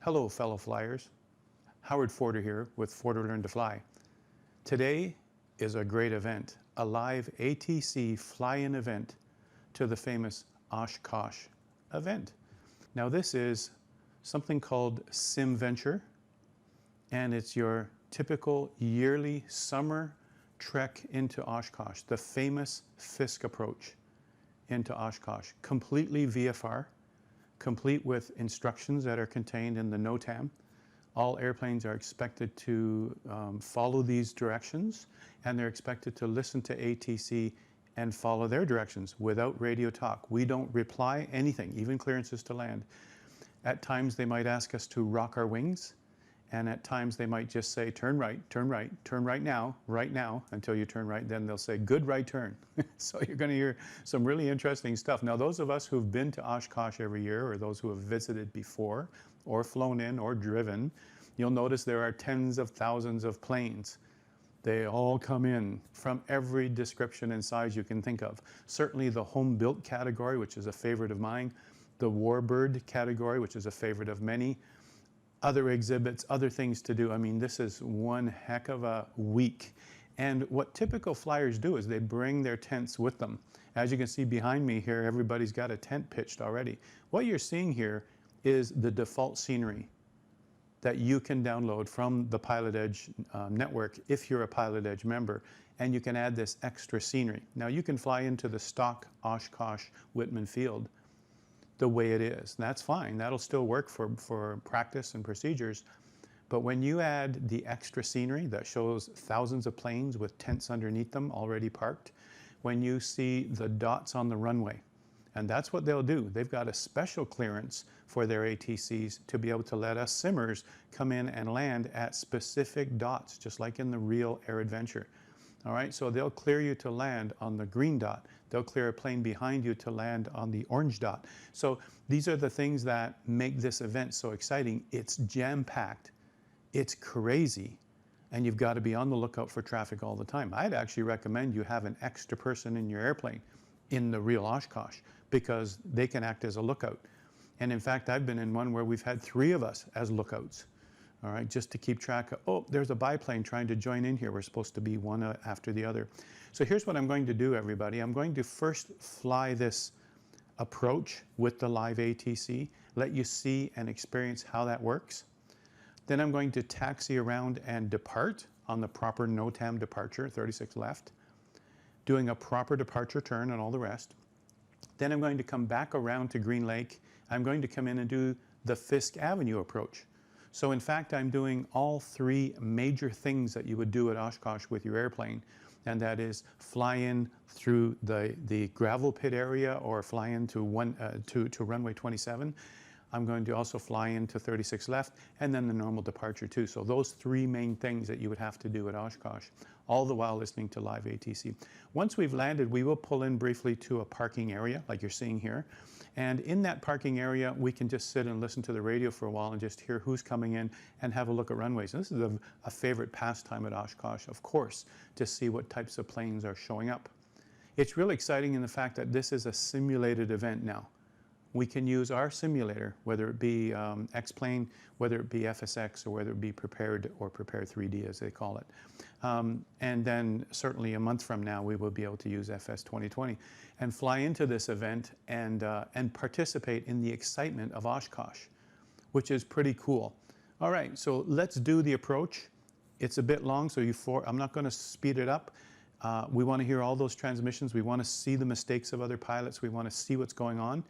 Hello, fellow flyers. Howard Forder here with Forder Learn to Fly. Today is a great event, a live ATC fly-in event to the famous Oshkosh event. Now this is something called SimVenture, and it's your typical yearly summer trek into Oshkosh, the famous FISK approach into Oshkosh, completely VFR, complete with instructions that are contained in the NOTAM. All airplanes are expected to follow these directions, and they're expected to listen to ATC and follow their directions without radio talk. We don't reply anything, even clearances to land. At times they might ask us to rock our wings, and at times they might just say, turn right, turn right now, until you turn right. Then they'll say, good right turn. So you're going to hear some really interesting stuff. Now, those of us who've been to Oshkosh every year, or those who have visited before, or flown in, or driven, you'll notice there are tens of thousands of planes. They all come in from every description and size you can think of. Certainly the home-built category, which is a favorite of mine, the warbird category, which is a favorite of many, other exhibits, other things to do. I mean, this is one heck of a week. And what typical flyers do is they bring their tents with them. As you can see behind me here, everybody's got a tent pitched already. What you're seeing here is the default scenery that you can download from the PilotEdge network if you're a PilotEdge member, and you can add this extra scenery. Now you can fly into the stock Oshkosh Whitman field the way it is. That's fine. That'll still work for practice and procedures. But when you add the extra scenery that shows thousands of planes with tents underneath them already parked, when you see the dots on the runway, and that's what they'll do. They've got a special clearance for their ATCs to be able to let us simmers come in and land at specific dots, just like in the real air adventure. All right, so they'll clear you to land on the green dot. They'll clear a plane behind you to land on the orange dot. So these are the things that make this event so exciting. It's jam-packed, it's crazy, and you've got to be on the lookout for traffic all the time. I'd actually recommend you have an extra person in your airplane in the real Oshkosh, because they can act as a lookout. And in fact, I've been in one where we've had 3 of us as lookouts. All right, just to keep track of, oh, there's a biplane trying to join in here. We're supposed to be one after the other. So here's what I'm going to do, everybody. I'm going to first fly this approach with the live ATC, let you see and experience how that works. Then I'm going to taxi around and depart on the proper NOTAM departure, 36 left, doing a proper departure turn and all the rest. Then I'm going to come back around to Green Lake. I'm going to come in and do the Fisk Avenue approach. So in fact, I'm doing all 3 major things that you would do at Oshkosh with your airplane, and that is fly in through the gravel pit area or fly into to runway 27. I'm going to also fly into 36 left, and then the normal departure too. So those 3 main things that you would have to do at Oshkosh, all the while listening to live ATC. Once we've landed, we will pull in briefly to a parking area like you're seeing here. And in that parking area, we can just sit and listen to the radio for a while and just hear who's coming in and have a look at runways. And this is a favorite pastime at Oshkosh, of course, to see what types of planes are showing up. It's really exciting in the fact that this is a simulated event now. We can use our simulator, whether it be X-Plane, whether it be FSX, or whether it be Prepared or Prepare 3D, as they call it. And then certainly a month from now, we will be able to use FS 2020 and fly into this event and participate in the excitement of Oshkosh, which is pretty cool. All right, so let's do the approach. It's a bit long, so I'm not going to speed it up. We want to hear all those transmissions. We want to see the mistakes of other pilots. We want to see what's going on.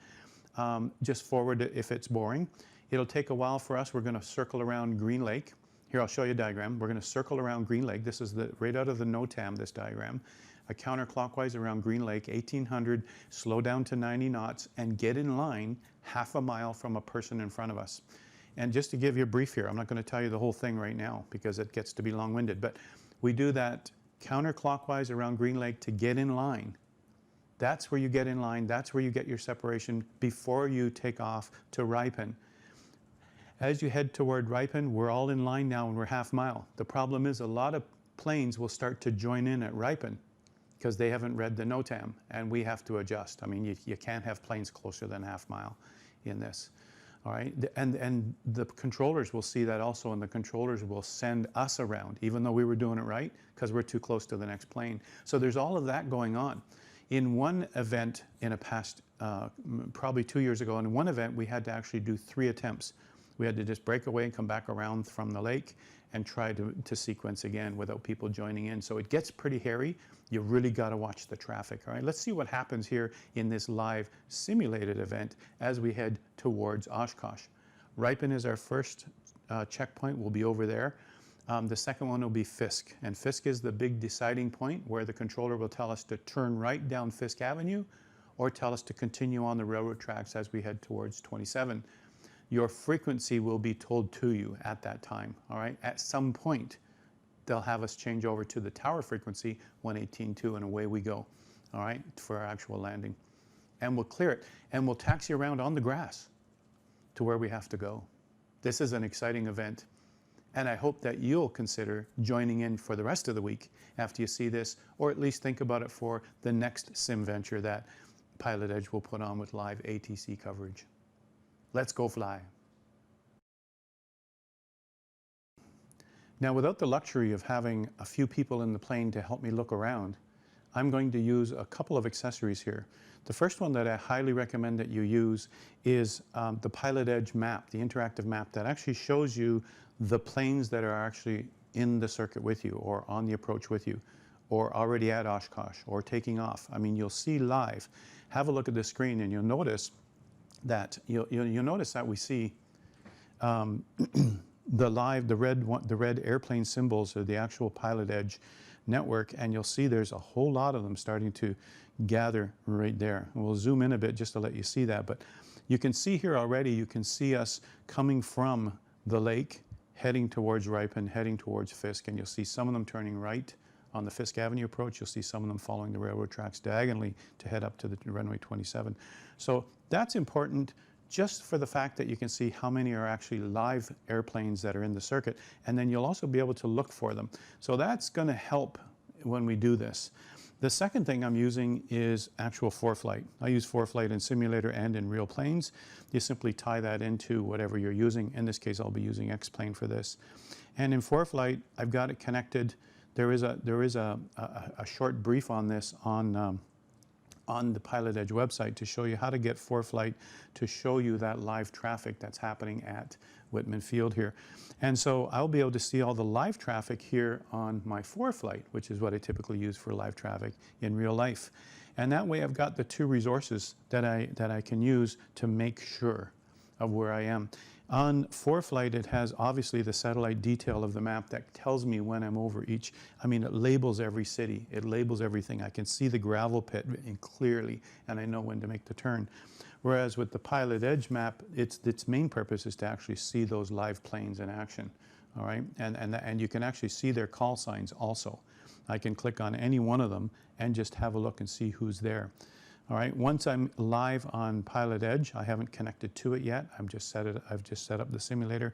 Just forward it if it's boring. It'll take a while for us. We're going to circle around Green Lake. Here, I'll show you a diagram. We're going to circle around Green Lake. This is right out of the NOTAM, this diagram. Counterclockwise around Green Lake, 1800, slow down to 90 knots, and get in line half a mile from a person in front of us. And just to give you a brief here, I'm not going to tell you the whole thing right now because it gets to be long-winded, but we do that counterclockwise around Green Lake to get in line. That's where you get in line. That's where you get your separation before you take off to Ripon. As you head toward Ripon, we're all in line now and we're half mile. The problem is a lot of planes will start to join in at Ripon because they haven't read the NOTAM, and we have to adjust. I mean, you can't have planes closer than half mile in this. All right, and the controllers will see that also, and the controllers will send us around, even though we were doing it right, because we're too close to the next plane. So there's all of that going on. In one event in a past, probably 2 years ago, in one event we had to actually do 3 attempts. We had to just break away and come back around from the lake and try to sequence again without people joining in. So it gets pretty hairy. You really got to watch the traffic. All right, let's see what happens here in this live simulated event as we head towards Oshkosh. Ripon is our first checkpoint. We'll be over there. The second one will be FISK, and FISK is the big deciding point where the controller will tell us to turn right down FISK Avenue or tell us to continue on the railroad tracks as we head towards 27. Your frequency will be told to you at that time, all right? At some point, they'll have us change over to the tower frequency, 118.2, and away we go, all right, for our actual landing. And we'll clear it, and we'll taxi around on the grass to where we have to go. This is an exciting event, and I hope that you'll consider joining in for the rest of the week after you see this, or at least think about it for the next SimVenture that PilotEdge will put on with live ATC coverage. Let's go fly. Now, without the luxury of having a few people in the plane to help me look around, I'm going to use a couple of accessories here. The first one that I highly recommend that you use is the PilotEdge map, the interactive map that actually shows you the planes that are actually in the circuit with you or on the approach with you or already at Oshkosh or taking off. I mean, you'll see live. Have a look at the screen and you'll notice that we see the red airplane symbols are the actual PilotEdge network, and you'll see there's a whole lot of them starting to gather right there. And we'll zoom in a bit just to let you see that, but you can see here already, you can see us coming from the lake, heading towards Ripon, heading towards FISK, and you'll see some of them turning right on the FISK Avenue approach. You'll see some of them following the railroad tracks diagonally to head up to the runway 27. So that's important just for the fact that you can see how many are actually live airplanes that are in the circuit, and then you'll also be able to look for them. So that's going to help when we do this. The second thing I'm using is actual ForeFlight. I use ForeFlight in simulator and in real planes. You simply tie that into whatever you're using. In this case, I'll be using X-Plane for this. And in ForeFlight, I've got it connected. There is a short brief on this on the PilotEdge website to show you how to get ForeFlight to show you that live traffic that's happening at Whitman Field here. And so I'll be able to see all the live traffic here on my ForeFlight, which is what I typically use for live traffic in real life. And that way I've got the two resources that I can use to make sure of where I am. On ForeFlight, it has obviously the satellite detail of the map that tells me when I'm over each. I mean, it labels every city. It labels everything. I can see the gravel pit clearly, and I know when to make the turn. Whereas with the PilotEdge map, its main purpose is to actually see those live planes in action. All right, and you can actually see their call signs also. I can click on any one of them and just have a look and see who's there. All right, once I'm live on PilotEdge, I haven't connected to it yet. I've just set up the simulator.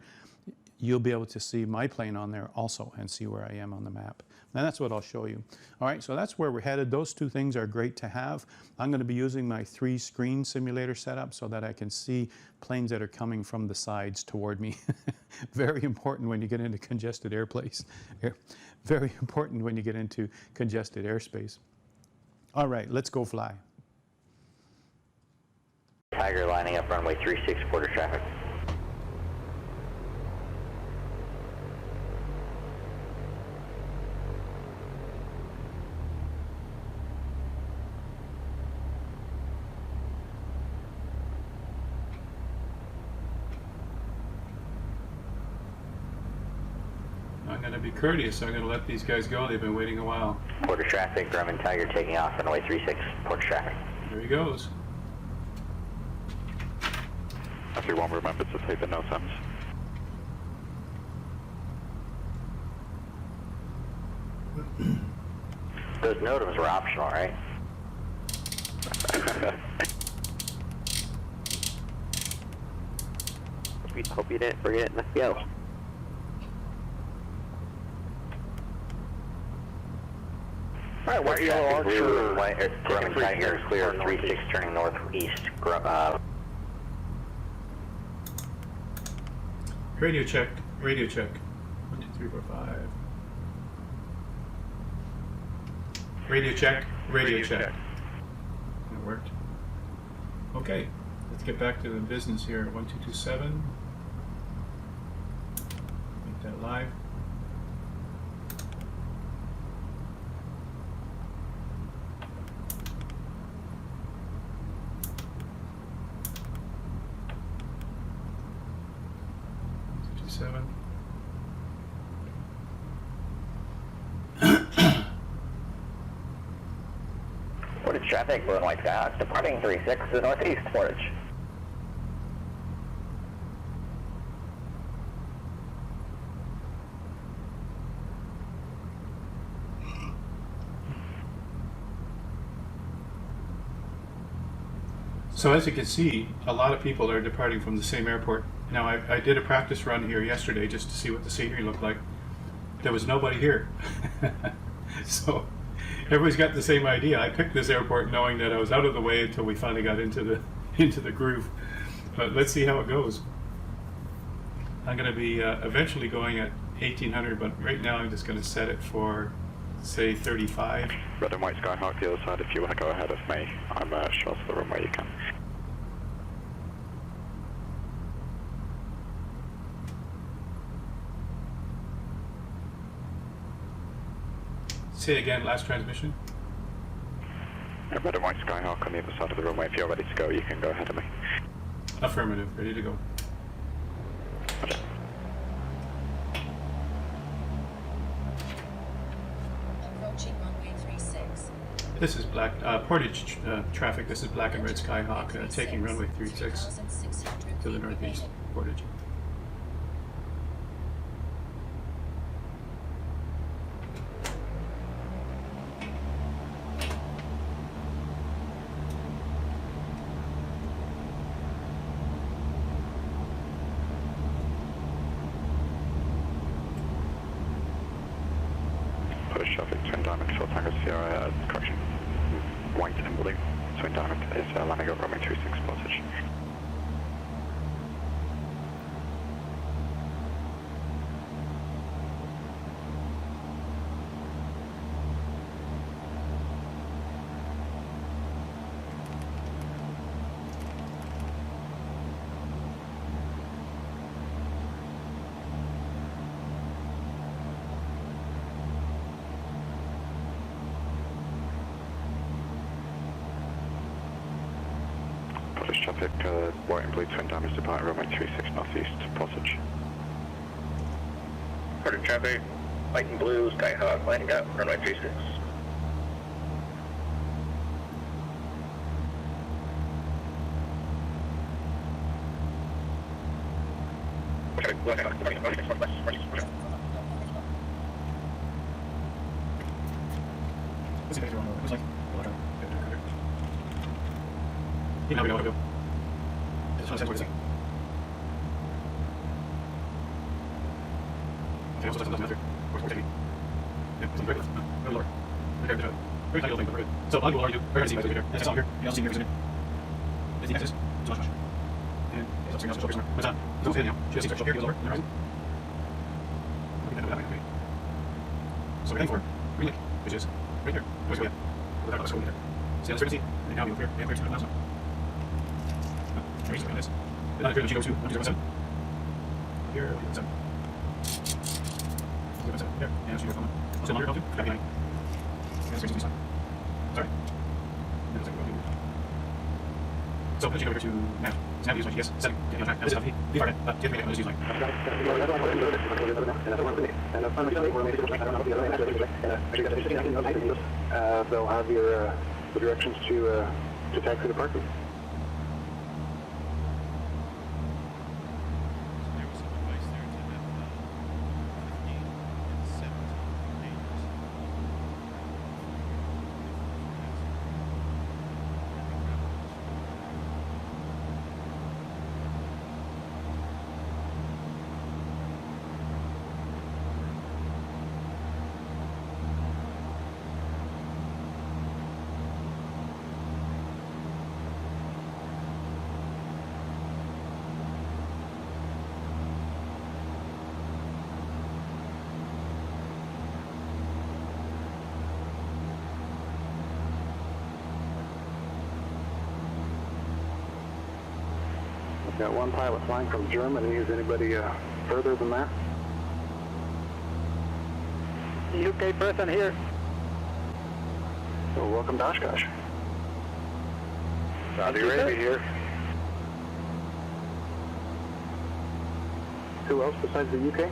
You'll be able to see my plane on there also and see where I am on the map. And that's what I'll show you. All right, so that's where we're headed. Those two things are great to have. I'm going to be using my 3-screen simulator setup so that I can see planes that are coming from the sides toward me. Very important when you get into congested airspace. Very important when you get into congested airspace. All right, let's go fly. Tiger lining up runway 36, quarter traffic. I'm going to be courteous. I'm going to let these guys go. They've been waiting a while. Quarter traffic, Grumman Tiger taking off runway 36, quarter traffic. There he goes. If you won't remember to take the no sense. Those NOTAMs were optional, right? Hope you didn't forget it. Let's go. Alright, what yellow archer? Grumman Tiger clear 36 turning northeast. Radio check, radio check. 1, 2, 3, 4, 5. Radio check, radio check. That worked. Okay, let's get back to the business here. 1227. Make that live. Seven. Portage traffic, runway Skyhawk, departing 36 to the northeast, Portage. So as you can see, a lot of people are departing from the same airport. Now I did a practice run here yesterday just to see what the scenery looked like. There was nobody here. So everybody's got the same idea. I picked this airport knowing that I was out of the way until we finally got into the groove. But let's see how it goes. I'm going to be eventually going at 1800, but right now I'm just going to set it for, say, 35. Red and white Skyhawk, the other side, if you want to go ahead of me, I'm short of the runway, you can. Say again, last transmission. Red and white Skyhawk on the other side of the runway, if you're ready to go, you can go ahead of me. Affirmative, ready to go. Okay. Approaching runway 36. This is black Portage traffic. This is black and red Skyhawk taking runway 36 to the northeast. Portage. Portage traffic, Twin Diamond, Short Tango Sierra, correction, white and blue. Twin Diamond is landing at runway 36, Portage. Portage traffic, white and blue Twin Diamonds departing runway 36 northeast, Portage. Portage traffic, white and blue, Skyhawk, landing up, runway 36. You know we know what to do. Just want to sense what it's saying. Okay, also doesn't matter. Where's taking? Yeah, it's on the right left. No, lower. Okay, good. Very tight thing, but we're good. So, a lot of people already do. Very hard to see guys over here. It's all here. You also see here, isn't it? It's the axis. It's Oshkosh. And it's something else to show somewhere. What's that? It's not here now. She just sees here, goes lower, on the horizon. Okay, that way. So we're heading for Green Lake, which is right here. Where's it go? We'll talk about this over there. See how this frequency? And now we go clear. And clear 200 miles now. Very easy, this. Not clear than she goes to 107. Here, 107. 107. Here, and she goes on. Also, monitor altitude, back behind. And this frequency slide. Sorry. And looks like we're going to. So, let's go over to nav. So nav use my GPS setting. Get on track. Now this is LV. Leave our head. Get ready. Let's use line. They'll have your the directions to taxi departure. Got one pilot flying from Germany. Is anybody further than that? UK person here. So welcome to Oshkosh. Saudi Arabia here. Who else besides the UK?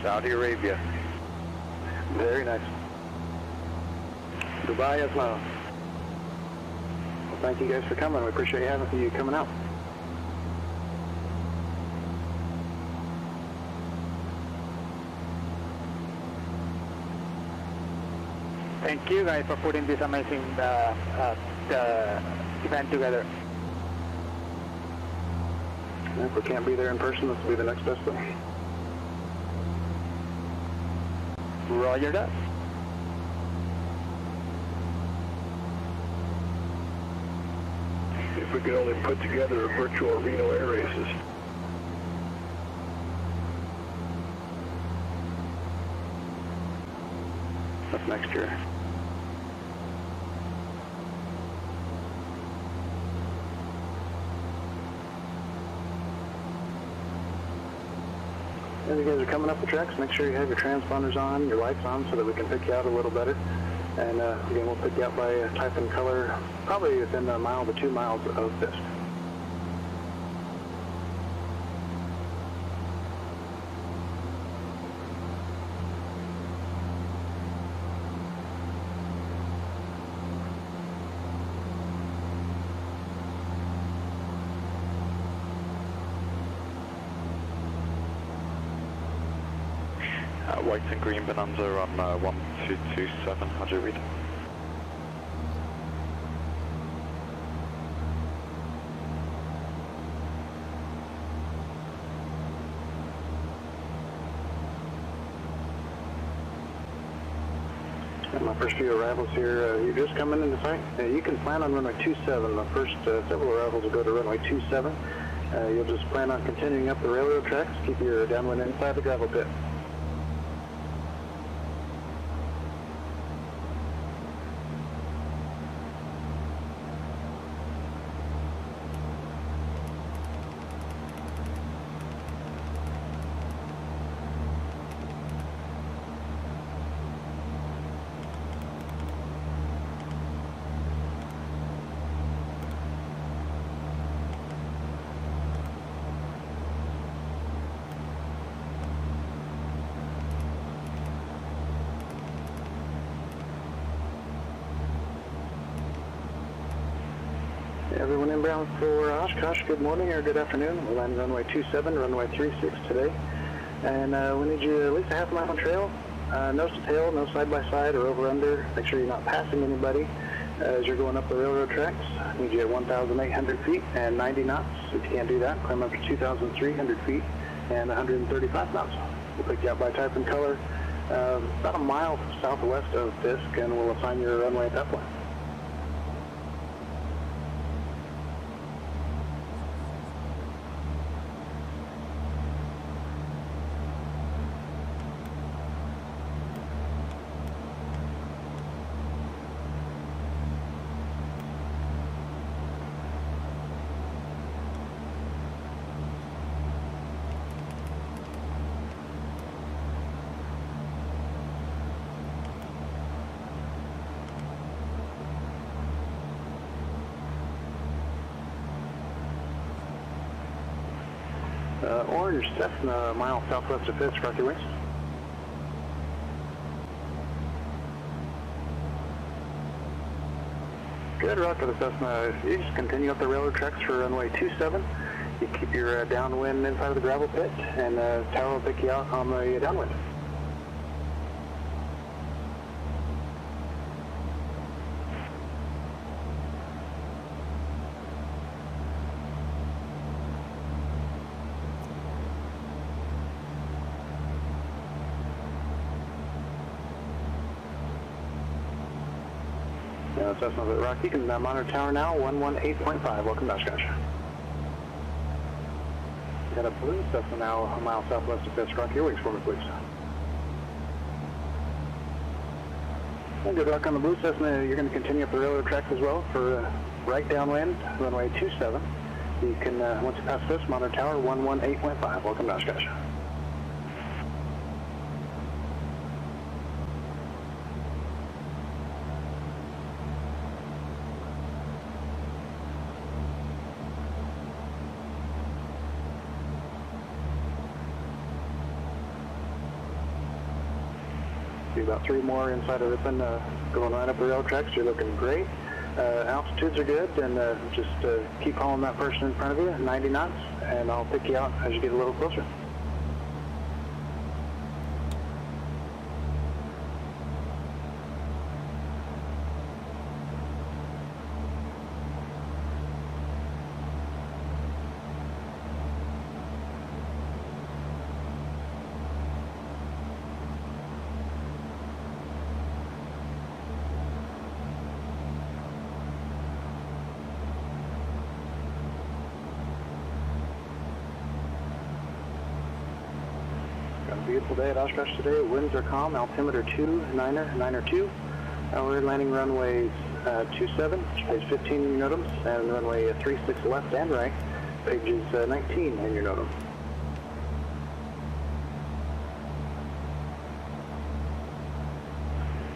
Saudi Arabia. Very nice. Dubai as well. Well, thank you guys for coming. We appreciate you coming out. Thank you guys for putting this amazing event together. If we can't be there in person, this will be the next best thing. Roger that. If we could only put together a virtual Reno air races. That's next year. As you guys are coming up the tracks, make sure you have your transponders on, your lights on, so that we can pick you out a little better. And again, we'll pick you out by type and color, probably within a mile to 2 miles of FISK. White and green bonanza on 1227, how'd you read? And my first few arrivals here, you're just coming into sight. You can plan on runway 27. The first several arrivals will go to runway 27. You'll just plan on continuing up the railroad tracks, keep your downwind inside the gravel pit. Everyone inbound for Oshkosh, good morning or good afternoon. We're landing runway 27, runway 36 today. And we need you at least a half mile on trail, nose to tail, no side-by-side or over-under. Make sure you're not passing anybody as you're going up the railroad tracks. I need you at 1,800 feet and 90 knots. If you can't do that, climb up to 2,300 feet and 135 knots. We'll pick you out by type and color about a mile southwest of FISK, and we'll assign you a runway at that point. Orange Cessna, a mile southwest of FISK, rock your wings. Good, rock for the Cessna. You just continue up the railroad tracks for runway 27. You keep your downwind inside of the gravel pit, and tower will pick you out on the downwind. Cessna Rock, you can monitor tower now, 118.5. Welcome to Oshkosh. Got a blue Cessna now, a mile southwest of FISK. Rock your wings for me, please. Good luck on the blue Cessna. You're going to continue up the railroad tracks as well for right downwind, runway 27. You can, once you pass this, monitor tower 118.5. Welcome to Oshkosh. About 3 more inside of Ripon, going right up the rail tracks. You're looking great. Altitudes are good, and just keep following that person in front of you, 90 knots, and I'll pick you out as you get a little closer. Beautiful day at Oshkosh today. Winds are calm. Altimeter 2, 2. We're landing runways 27, page 15 in your NOTAMs, and runway 36 left and right, pages 19 in your NOTAM.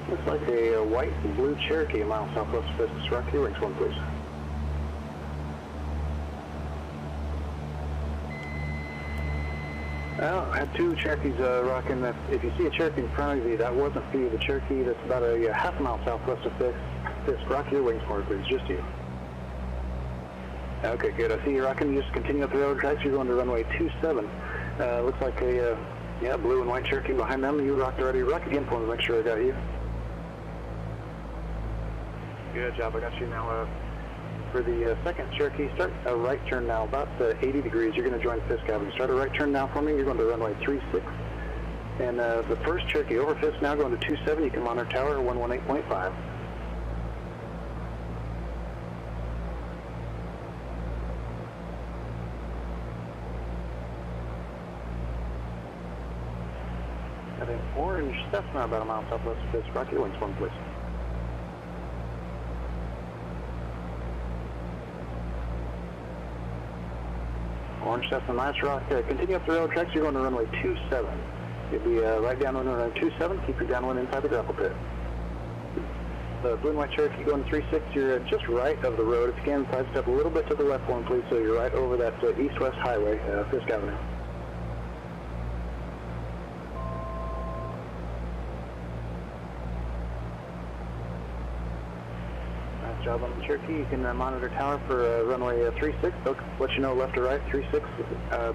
Looks like a white and blue Cherokee, a mile southwest of FISK. Rock your wings, one please. Well, I had 2 Cherokees rocking. If you see a Cherokee in front of you, that wasn't for you. The Cherokee that's about a half a mile southwest of FISK. Rock your wings for me, please. Just you. Okay, good. I see you rocking. Just continue up the railroad tracks. You're going to runway 27. Looks like a blue and white Cherokee behind them. You rocked already. Rock again for me. Make sure I got you. Good job. I got you now. For the second Cherokee, start a right turn now, about 80 degrees. You're going to join FISK Avenue. Start a right turn now for me. You're going to runway 36. And the first Cherokee over FISK now going to 27. You can monitor tower 118.5. Got an orange Cessna about a mile southwest of FISK. Rock your wings, one please. Orange Cessna, nice rock. Continue up the railroad tracks. You're going to runway 27. You'll be right down on runway 27. Keep your downwind inside the grapple pit. The blue and white Cherokee going to 36. You're just right of the road. If you can, sidestep a little bit to the left one, please, so you're right over that east-west highway, FISK Avenue. Job on the Cherokee. You can monitor tower for runway 36. They'll let you know left or right. 36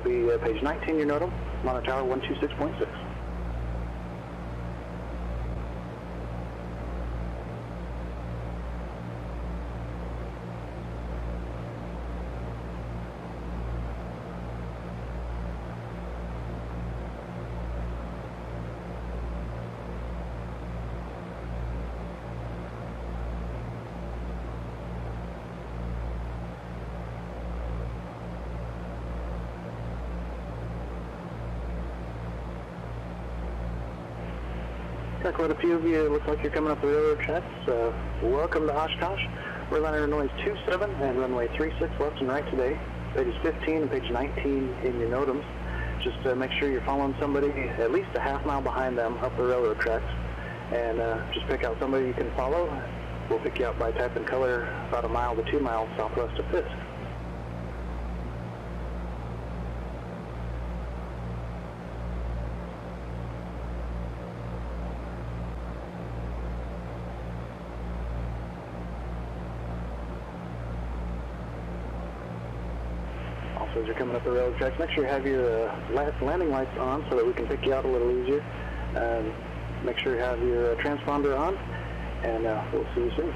be page 19 your NOTAM. Monitor tower 126.6. Got quite a few of you. It looks like you're coming up the railroad tracks. Welcome to Oshkosh. We're landing runways 27 and runway 36 left and right today. Pages 15 and page 19 in your NOTAMs. Just make sure you're following somebody at least a half mile behind them up the railroad tracks. And just pick out somebody you can follow. We'll pick you out by type and color about a mile to 2 miles southwest of FISK. As you're coming up the railroad tracks, make sure you have your landing lights on so that we can pick you out a little easier. Make sure you have your transponder on, and we'll see you soon.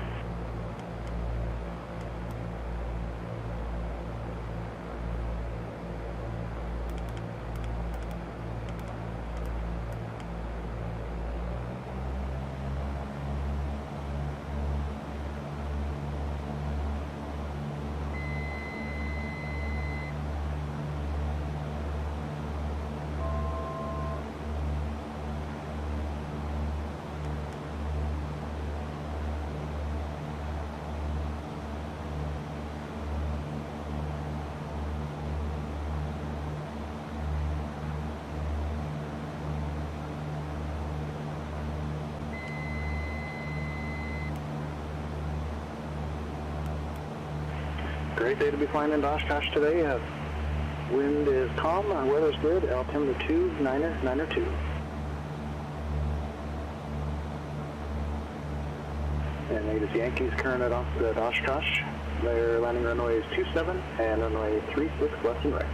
Great day to be flying into Oshkosh today. Wind is calm, weather's good, altimeter 29er 2. And latest Yankees current at Oshkosh. Their landing runway is 27 and runway 36 left and right.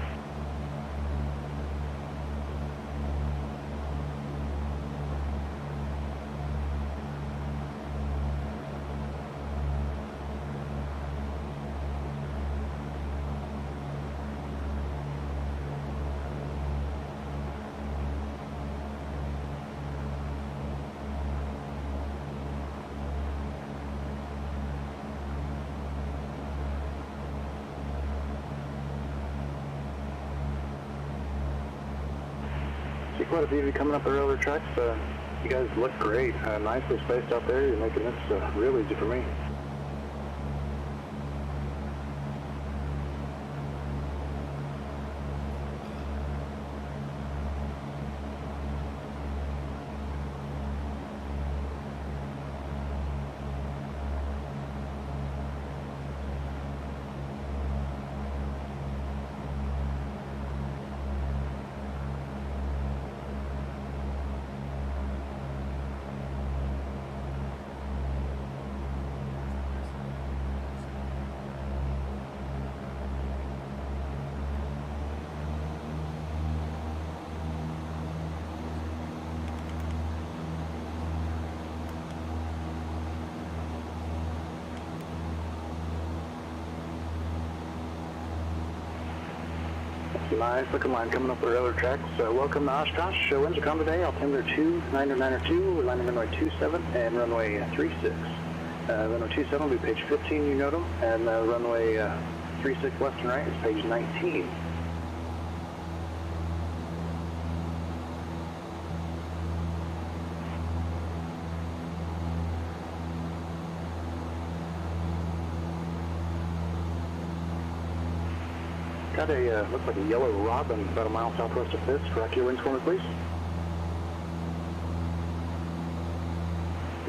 See quite a few of you coming up the railroad tracks. You guys look great. Nicely spaced out there. You're making this real easy for me. Nice looking line coming up the railroad tracks. Welcome to Oshkosh. Winds are calm today. Altimeter 29er 2. We're landing runway 27 and runway 36. Runway 27 will be page 15, you know them. And runway 36 left and right is page 19. Got a, looks like a yellow robin about a mile southwest of FISK. Rock your wings for me, please.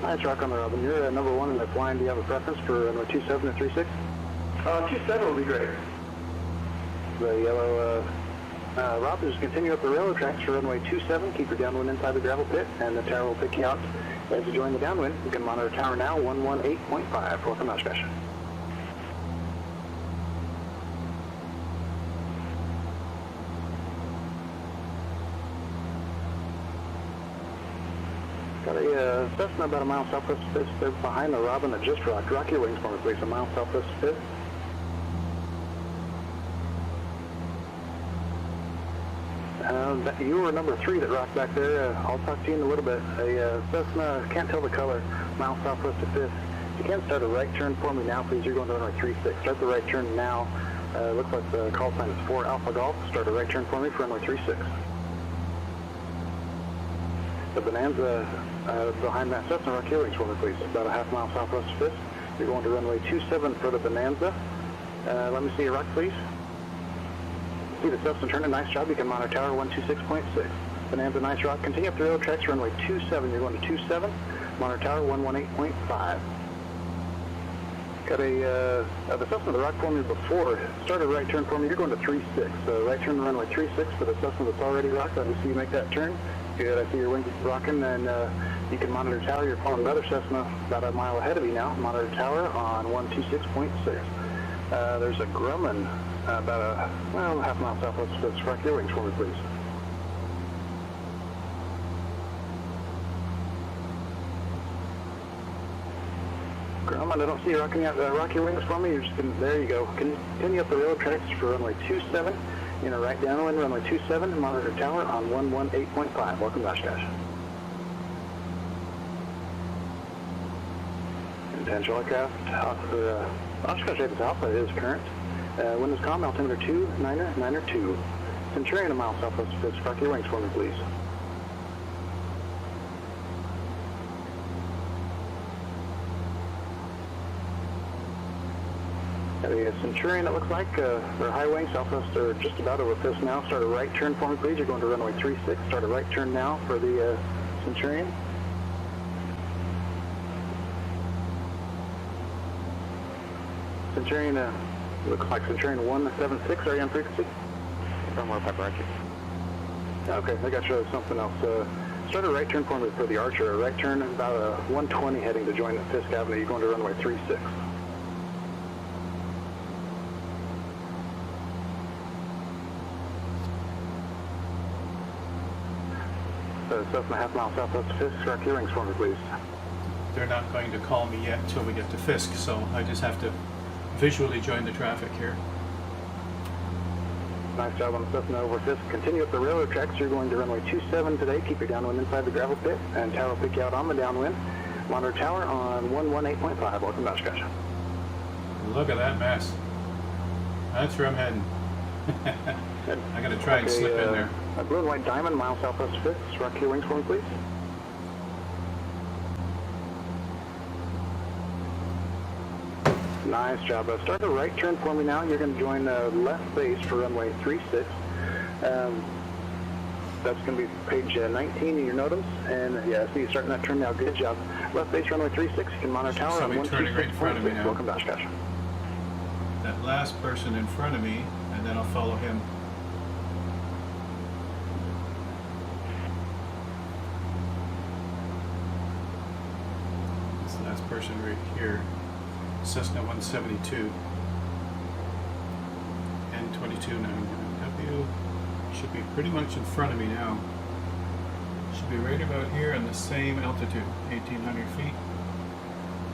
Nice rock on the robin. You're number one in the flying. Do you have a preference for runway 27 or 36? 27 will be great. The yellow robin is continue up the railroad tracks for runway 27. Keep your downwind inside the gravel pit, and the tower will pick you out as you join the downwind. You can monitor tower now, 118.5. Welcome, Oshkosh. Got a Cessna about a mile southwest of FISK. They're behind the robin that just rocked. Rock your wings for me, please. A mile southwest of FISK. You were number 3 that rocked back there. I'll talk to you in a little bit. A Cessna, can't tell the color, mile southwest of FISK. You can start a right turn for me now, please. You're going to runway 36. Start the right turn now. Looks like the call sign is 4 Alpha Golf. Start a right turn for me for runway 36. The Bonanza behind that Cessna, rock your wings for me, please. About a half mile southwest of FISK. You're going to runway 27 for the Bonanza. Let me see your rock, please. See the Cessna turning. Nice job. You can monitor tower 126.6. Bonanza, nice rock. Continue up the railroad tracks, runway 27. You're going to 27. Monitor tower 118.5. Got a the Cessna that rocked for me before. Started a right turn for me. You're going to 36. Right turn to runway 36 for the Cessna that's already rocked. Let me see you make that turn. Good. I see your wings rocking, and you can monitor tower. You're following another Cessna about a mile ahead of you now. Monitor tower on 126.6. There's a Grumman about a half mile southwest of FISK. Rock your wings for me, please. Grumman, I don't see you rocking out. Rock your wings for me. You're just there you go. Continue up the railroad tracks for runway 27. You know, right downwind, runway 27, monitor tower on 118.5. Welcome to Oshkosh. Potential aircraft, Oshkosh Avis Alpha is current. Wind is calm, altimeter 29er 2. Centurion a mile southwest of FISK. Rock your wings for me, please. Got a Centurion, it looks like. They're high wing, southwest, or just about over FISK now. Start a right turn for me, please. You're going to runway 36. Start a right turn now for the Centurion. Centurion, Looks like Centurion 176. Are you on frequency? Runway paparazzi. Okay, I got you something else. Start a right turn for me for the Archer. A right turn about a 120 heading to join at Fisk Avenue. You're going to runway 36. Cessna half mile southwest of Fisk. Rock your rings for me, please. They're not going to call me yet until we get to Fisk, so I just have to visually join the traffic here. Nice job on the Cessna over Fisk. Continue up the railroad tracks. You're going to runway 27 today. Keep your downwind inside the gravel pit, and tower will pick you out on the downwind. Monitor tower on 118.5. Welcome to Oshkosh. Look at that mess. That's where I'm heading. I gotta try and slip in there. A blue and white diamond, mile southwest of Fisk. Rock your wings for me, please. Nice job. Start a right turn for me now. You're going to join left base for runway 36. That's going to be page 19 in your NOTAMs. And yeah, I see you starting that turn now. Good job. Left base runway 36. You can monitor tower on Somebody turning right in front of me now. Welcome to Oshkosh. That last person in front of me, and then I'll follow him. This last person right here. Cessna 172 N22-9W should be pretty much in front of me now. Should be right about here on the same altitude, 1,800 feet.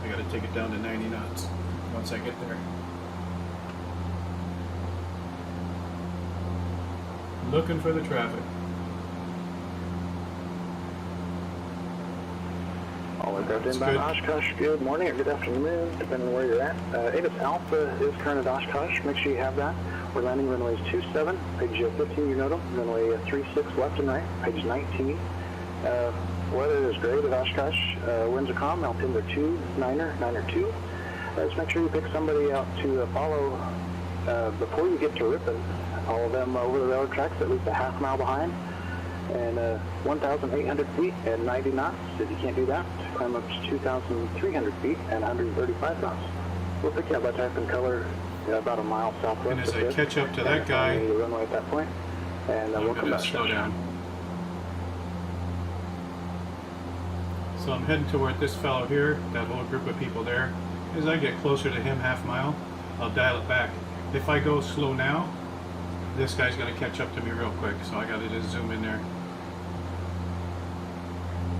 I gotta take it down to 90 knots once I get there. Looking for the traffic. All aircraft That's inbound good. Oshkosh, good morning or good afternoon, depending on where you're at. Avis Alpha is current at Oshkosh. Make sure you have that. We're landing runways 27, page 15, you note them. Runway 36, left and right, page 19. Weather is great at Oshkosh. Winds are calm, altimeter 2, Niner 2. Just make sure you pick somebody out to follow before you get to Ripon. All of them over the railroad tracks, at least a half mile behind. And 1,800 feet and 90 knots. If you can't do that, climb up to 2,300 feet and 135 knots. We'll pick you up by type and color about a mile southwest. And as of I Fisk. catch up to that guy, The runway at that point, and I'm we'll come gonna back. slow down. So I'm heading toward this fellow here, that whole group of people there. As I get closer to him, half mile, I'll dial it back. If I go slow now, this guy's gonna catch up to me real quick, so I gotta just zoom in there.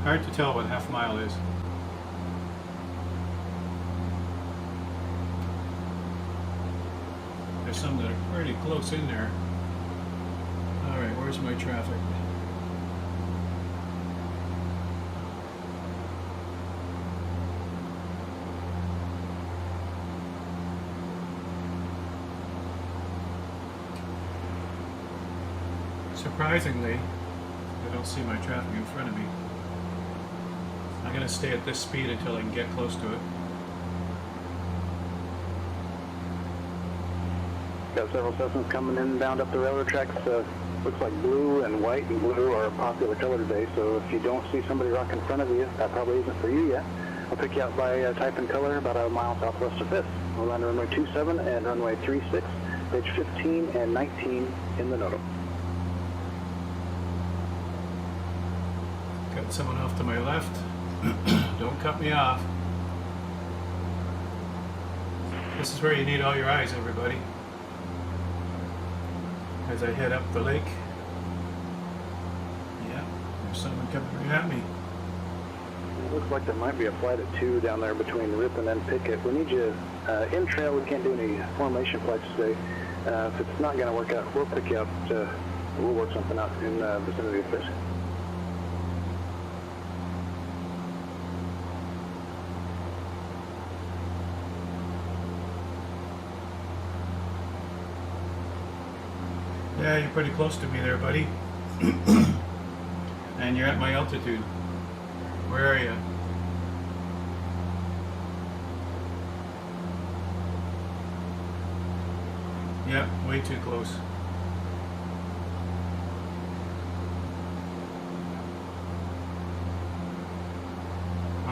Hard to tell what half mile is. There's some that are pretty close in there. Alright, where's my traffic? Surprisingly, I don't see my traffic in front of me. I'm going to stay at this speed until I can get close to it. Got several Cessnas coming in and bound up the railroad tracks. Looks like blue and white and blue are a popular color today, so if you don't see somebody rock in front of you, that probably isn't for you yet. I'll pick you out by type and color about a mile southwest of Fisk. We'll land runway 27 and runway 36, page 15 and 19 in the NOTAM. Got someone off to my left. Don't cut me off. This is where you need all your eyes, everybody. As I head up the lake. Yeah, there's someone coming right at me. It looks like there might be a flight at 2 down there between Ripon and Pickett. We need you in trail. We can't do any formation flights today. If it's not going to work out, we'll pick you up. We'll work something out in the vicinity of Fisk. Yeah, you're pretty close to me there, buddy. And you're at my altitude. Where are you? Yep, way too close.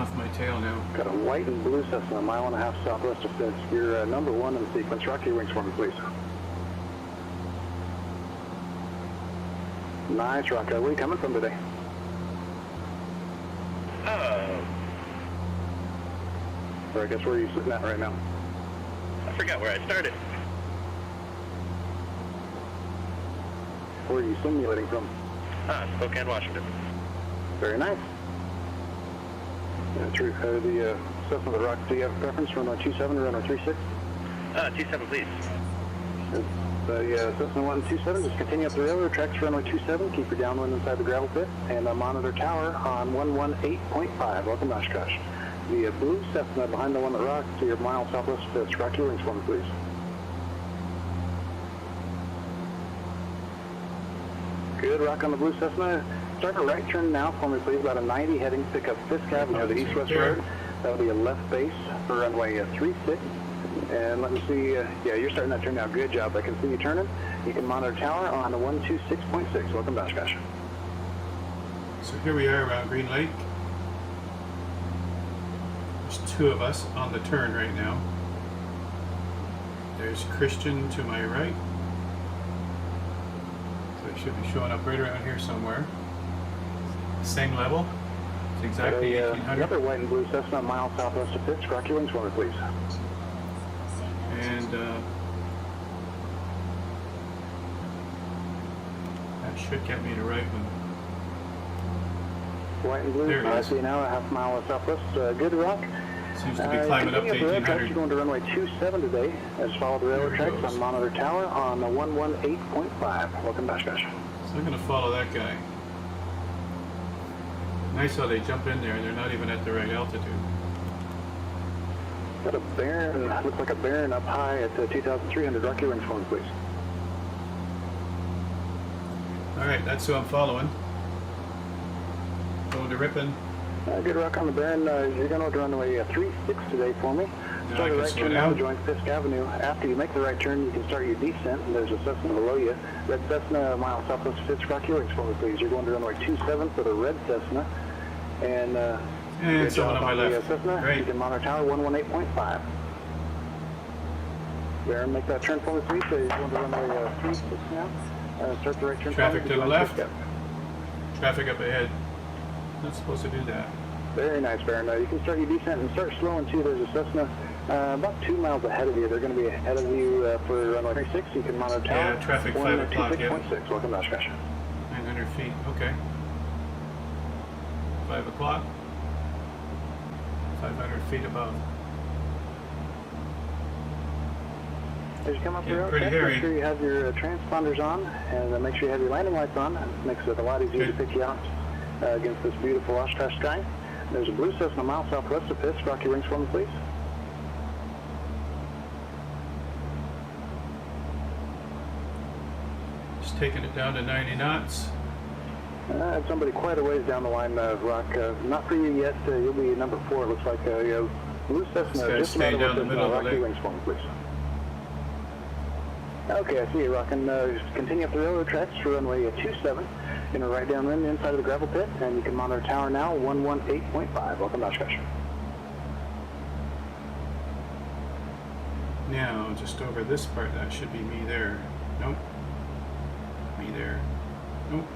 Off my tail now. Got a white and blue Cessna, a mile and a half southwest of Fisk. You're number 1 in the sequence. Rock your wings for me, please. Nice, Rock. Where are you coming from today? Or I guess where are you sitting at right now? I forgot where I started. Where are you simulating from? Spokane, Washington. Very nice. Through the Cessna, the Rock, do you have a preference for runway 27 or runway 36? 27, please. The Cessna 127, just continue up the railroad tracks for runway 27, keep your downwind inside the gravel pit, and monitor tower on 118.5. Welcome to Oshkosh. The blue Cessna behind the one that rocks to your mile southwest of Fisk. Rock your wings for me, please. Good, rock on the blue Cessna. Start a right turn now for me, please. About a 90 heading, pick up Fisk Avenue, the east-west road. That'll be a left base for runway 36. And let me see, yeah, you're starting that turn now. Good job. I can see you turning. You can monitor tower on the 126.6. Welcome to Oshkosh. So here we are around Green Lake. There's 2 of us on the turn right now. There's Christian to my right. So it should be showing up right around here somewhere. Same level. It's exactly 1800. Another white and blue Cessna, a mile southwest of Fisk. Rock your wings for me, please. And that should get me to right one. White and blue. There it I is. see now a half mile southwest. Good, rock. Seems to be climbing up to Continue up the road tracks. 1800. You're going to runway 27 today. Just follow the railroad There it tracks goes. on monitor tower on the 118.5. Welcome to Oshkosh. So I'm going to follow that guy. Nice how they jump in there and they're not even at the right altitude. Got a Baron, looks like a Baron up high at 2,300. Rock your wings for me, please. Alright, that's who I'm following. Going to Ripon. Good, rock on the Baron. You're going to runway 36 today for me. Now Start I a can right slow turn now to down. join Fisk Avenue. After you make the right turn, you can start your descent, and there's a Cessna below you. Red Cessna, a mile southwest of Fisk. Rock your wings for me, please. You're going to runway 27 for the red Cessna. And good someone job on my the, left. Cessna. Great. You can monitor tower 118.5. Baron, make that turn for me, please. So you're going to runway 36 now. Start the right turn. Traffic for me to the join left. Fisk. Traffic up ahead. Not supposed to do that. Very nice, Baron. You can start your descent and start slowing too. There's a Cessna about 2 miles ahead of you. They're going to be ahead of you for runway 36. You can monitor tower. Yeah, traffic 5 o'clock, yeah. 126.6. Welcome to Oshkosh. 900 feet, okay. 5 o'clock. 500 feet above. As you come up the Getting road, pretty make hairy. sure you have your transponders on, and make sure you have your landing lights on. It makes it a lot easier to Good. pick you out against this beautiful Oshkosh sky. There's a blue Cessna a mile southwest of Fisk. Rock your wings for me, please. Just taking it down to 90 knots. I had somebody quite a ways down the line, Rock. Not for you yet. You'll be number 4. It looks like blue Cessna This guy's just about staying over down the Fisk. middle of the Rock your lake. wings for me, please. Okay, I see you, Rock. And just continue up the railroad tracks for runway 27. Going to right downwind inside of the gravel pit, and you can monitor tower now 118.5. Welcome to Oshkosh. Now, just over this part, that should be me there. Nope. Me there. Nope.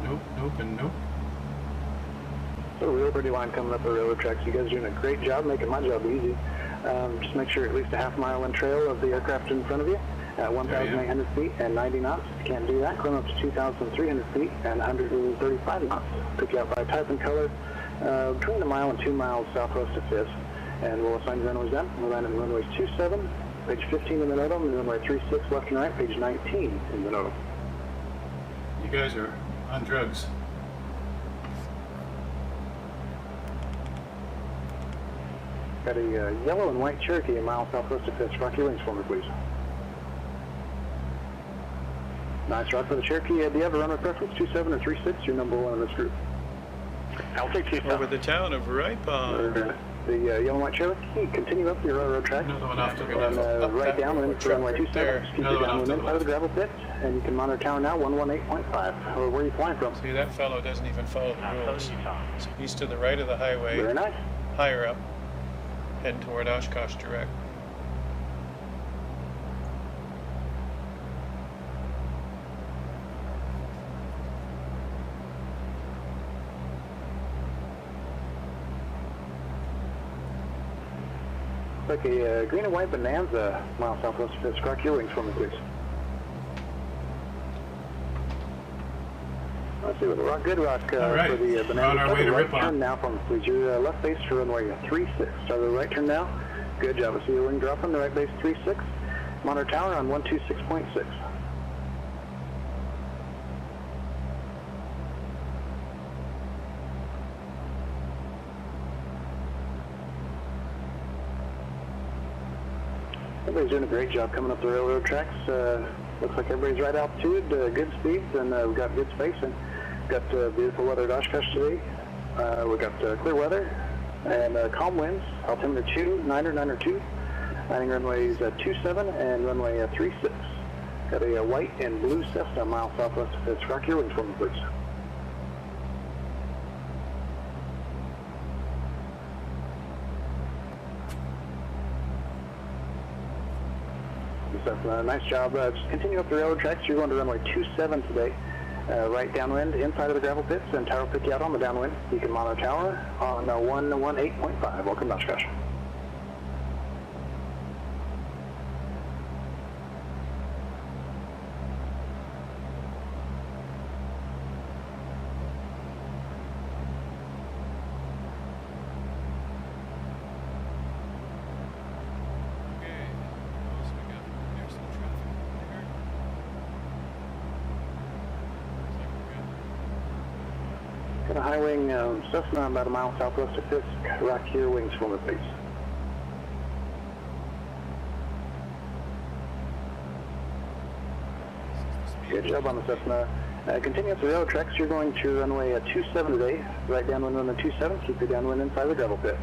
Nope, nope, and nope. So a real pretty line coming up the railroad tracks. You guys are doing a great job making my job easy. Just make sure at least a half mile in trail of the aircraft in front of you at 1,800 feet and 90 knots. If you can't do that, climb up to 2,300 feet and 135 knots. Pick you out by type and color between a mile and 2 miles southwest of Fisk. And we'll assign the runways then. We'll land in runways 27, page 15 in the NOTAM, and runway 36 left and right, page 19 in the NOTAM. You guys are on drugs. Got a yellow and white Cherokee a mile southwest of Fisk. Rock your wings for me, please. Nice rock for the Cherokee. Do you have a runway preference, 27 or 36? You're number 1 in this group. Altitude 27. over the town of Ripon. The yellow and white Cherokee, continue up the railroad track. Another one off the And right downwind for runway 27. there. Keep Another you one off downwind to the inside of left. the gravel pit, and you can monitor tower now 118.5. Where are you flying from? See, that fellow doesn't even follow the rules. So he's to the right of the highway, Very nice. higher up, heading toward Oshkosh direct. Like a green and white bonanza, mile southwest of FISK. Rock your wings for me, please. Let's see, with the rock, good rock All right. for the We're bonanza. on our way to right Ripon. turn now for me, please. Your left base for runway 36. Start the right turn now. Good job. I see your wing dropping. The right base 36. Monitor tower on 126.6. Everybody's doing a great job coming up the railroad tracks. Looks like everybody's right altitude, good speeds, and we've got good space. And we've got beautiful weather at Oshkosh today. We've got clear weather and calm winds. Altimeter 2, 2, landing runways 27 and runway 36. Got a white and blue Cessna mile southwest of FISK. Rock your wings for me, please. Cessna, nice job. Just continue up the railroad tracks. You're going to runway 27 today. Right downwind, inside of the gravel pits, and tower will pick you out on the downwind. You can monitor tower on 118.5. Welcome to Oshkosh. Got a high wing Cessna about a mile southwest of FISK. Rock your wings for me, please. Good job on the Cessna. Continue up the railroad tracks. You're going to runway 27 today. Right downwind runway 27. Keep your downwind inside the gravel pit.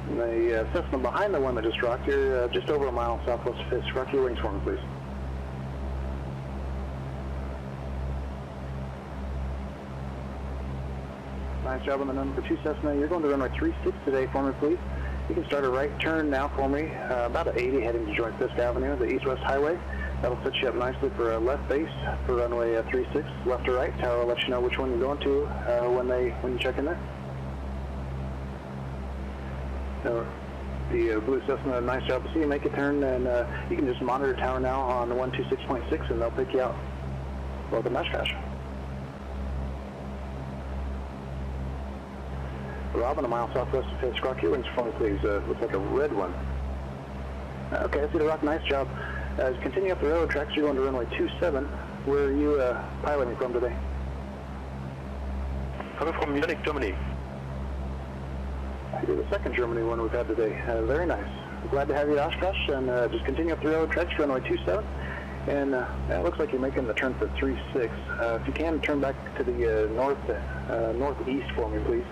And the Cessna behind the one that just rocked, you're just over a mile southwest of FISK. Rock your wings for me, please. Nice job on the number 2 Cessna. You're going to runway 36 today for me, please. You can start a right turn now for me, about an 80 heading to join FISK Avenue, the east-west highway. That'll set you up nicely for a left base for runway 36, left or right. Tower will let you know which one you're going to when you check in there. The blue Cessna, nice job to see you make a turn, and you can just monitor tower now on 126.6, and they'll pick you out. Welcome to Oshkosh. Robin, a mile southwest of FISK. Rock your wings for me, please. Looks like a red one. Okay, I see the rock. Nice job. As you continue up the railroad tracks, you're going to runway 27. Where are you piloting from today? Coming from Munich, Germany. You're the second Germany one we've had today. Very nice. Glad to have you at Oshkosh, and just continue up the railroad tracks, runway 27. And it looks like you're making the turn for 36. If you can, turn back to the northeast for me, please.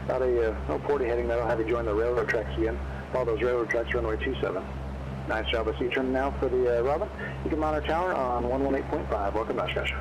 About a 40 heading, that'll have you join the railroad tracks again. Follow those railroad tracks, runway 27. Nice job. I see you turning now for the Robin. You can monitor tower on 118.5. Welcome to Oshkosh.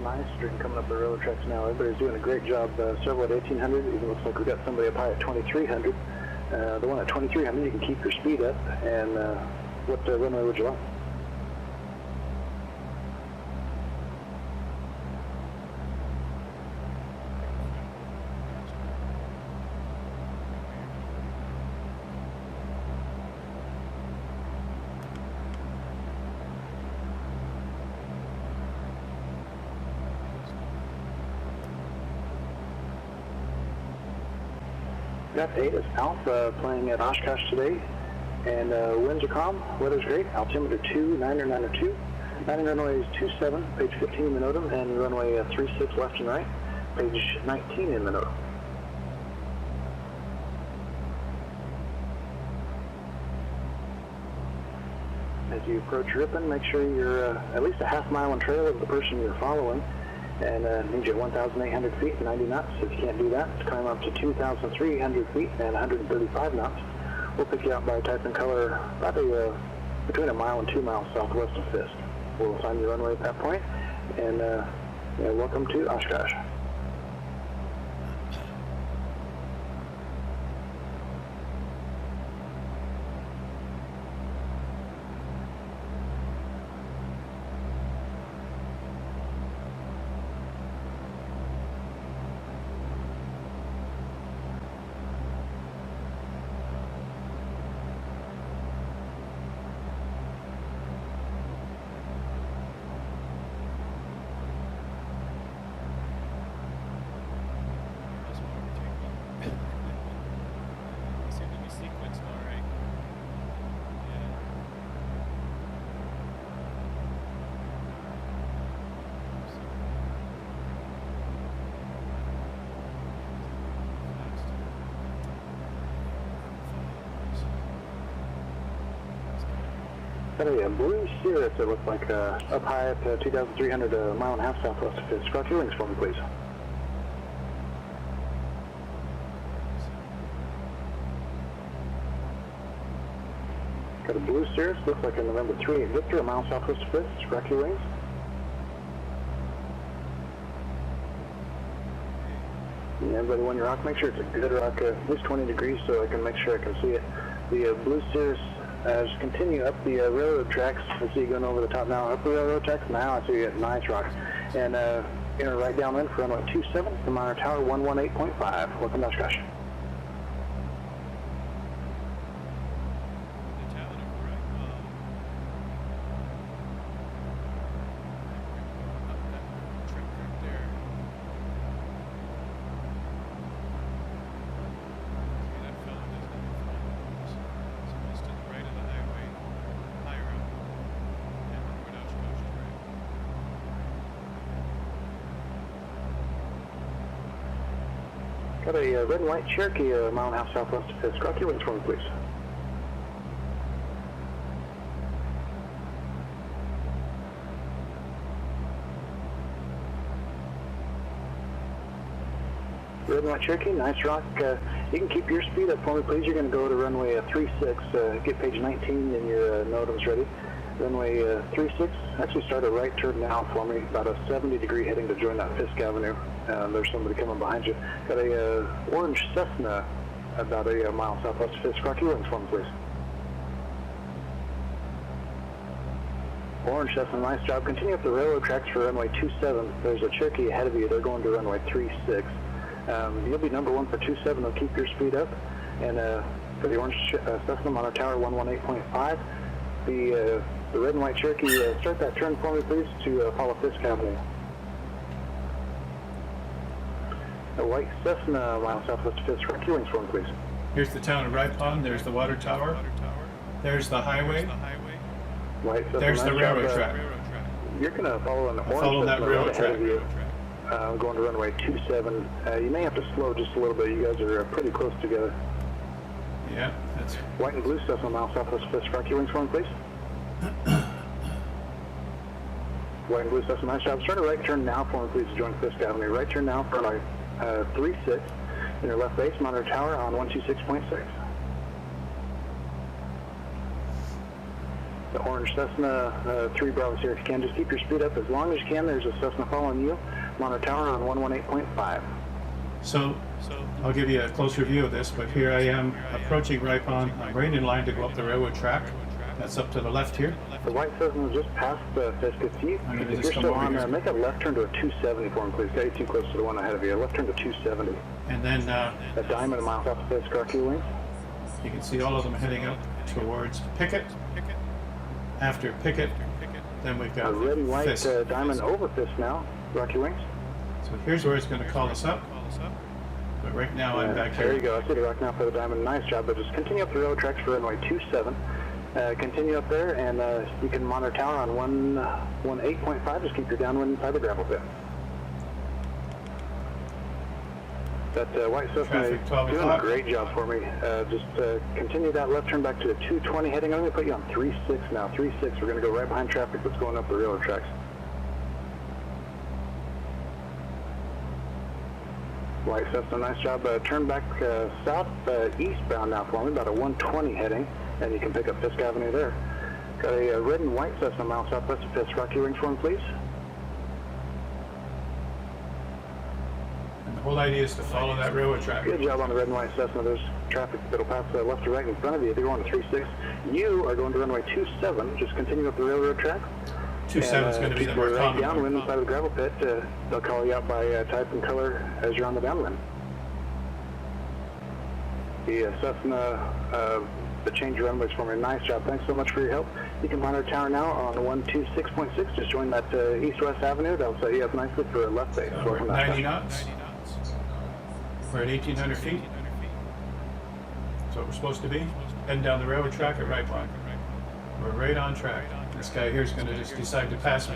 Nice string coming up the railroad tracks now. Everybody's doing a great job. Several at 1800. Even looks like we've got somebody up high at 2300. The one at 2300, you can keep your speed up. And what runway would you like? Aircraft 8 is Alpha playing at Oshkosh today. And winds are calm, weather's great. Altimeter 2992. Landing runway is 27, page 15 in the NOTAM, and runway 36 left and right, page 19 in the NOTAM. As you approach Ripon, make sure you're at least a half mile on trail of the person you're following, and need you at 1,800 feet, 90 knots. If you can't do that, climb up to 2,300 feet and 135 knots. We'll pick you out by type and color, probably between a mile and 2 miles southwest of FISK. We'll assign you runway at that point, and welcome to Oshkosh. Got a blue Cirrus that looks like up high at 2,300, a mile and a half southwest of FISK. Squawk your wings for me, please. Got a blue Cirrus, looks like a November 3 Victor, a mile southwest of FISK. Squawk your wings. And everybody, when you rock, make sure it's a good rock, at least 20 degrees so I can make sure I can see it. The blue Cirrus, just continue up the railroad tracks. I see you going over the top now. Up the railroad tracks. Now I see you at nice rock. And right downwind for runway 27, the Minor Tower 118.5. Welcome to Oshkosh. Got a red and white Cherokee, a mile and a half southwest of FISK. Rock your wings for me, please. Red and white Cherokee, nice rock. You can keep your speed up for me, please. You're going to go to runway 36. Get page 19 and your NOTAM's ready. Runway 36. Actually start a right turn now for me, about a 70-degree heading to join that FISK Avenue. There's somebody coming behind you. Got a orange Cessna about a mile southwest of FISK. Rock your wings for me, please. Orange Cessna, nice job. Continue up the railroad tracks for runway 27. There's a Cherokee ahead of you. They're going to runway 36. You'll be number one for 27. They'll keep your speed up. And for the orange Cessna, Minor Tower 118.5. The red and white Cherokee, start that turn for me, please, to follow FISK Avenue. The white Cessna, mile southwest of FISK. Rock your wings for me, please. Here's the town of Ripon. There's the water tower. There's the highway. White Cessna, There's the nice railroad job. track. You're going to follow an orange Follow that Cessna railroad right ahead track. of you. Going to runway 27. You may have to slow just a little bit. You guys are pretty close together. Yeah, that's White and blue Cessna, mile southwest of FISK. Rock your wings for me, please. White and blue Cessna, nice job. Start a right turn now for me, please, to join FISK Avenue. Right turn now for runway 36 in your left base, Monitor Tower on 126.6. The orange Cessna 3 Bravo here. If you can, just keep your speed up as long as you can. There's a Cessna following you. Monitor Tower on 118.5. so. I'll give you a closer view of this, but here I am approaching Ripon. I'm right in line to go up the railroad track. That's up to the left here. The white Cessna just passed FISK. If you're still on there, make a left turn to a 270 for him, please. Got you too close to the one ahead of you. Left turn to 270. And then A diamond a mile south of FISK. Rock your wings. you can see all of them heading up towards Pickett. After Pickett, then we've got A red and white FISK. diamond over FISK now. Rock your wings. So here's where it's going to call us up. But right now I'm back There you here. go. I see the rock now for the diamond. Nice job. But just continue up the railroad tracks for runway 27. Continue up there, and you can monitor tower on 18.5. Just keep your downwind inside the gravel pit. That white Cessna Traffic, is 12 doing a o'clock. great job for me. Just continue that left turn back to the 220 heading. I'm going to put you on 36 now. 36. We're going to go right behind traffic that's going up the railroad tracks. White Cessna, nice job. Turn back south eastbound now for me, about a 120 heading, and you can pick up FISK Avenue there. Got a red and white Cessna mile southwest of FISK. Rocky wings for me, please. And the whole idea is to follow that railroad track. Good job on the red and white Cessna. There's traffic that'll pass left to right in front of you. They're going to 36. You are going to runway 27. Just continue up the railroad track. 27 is going to be the keep more right common downwind one. inside of the gravel pit. They'll call you out by type and color as you're on the downwind. The Cessna, the change runways for me. Nice job. Thanks so much for your help. You can monitor tower now on 126.6. Just join that east-west avenue. That'll set you up nicely for a left base. We're at 90 knots. We're at 1,800 feet. That's what we're supposed to be. Heading down the railroad track at right block. We're right on track. This guy here is going to just decide to pass me.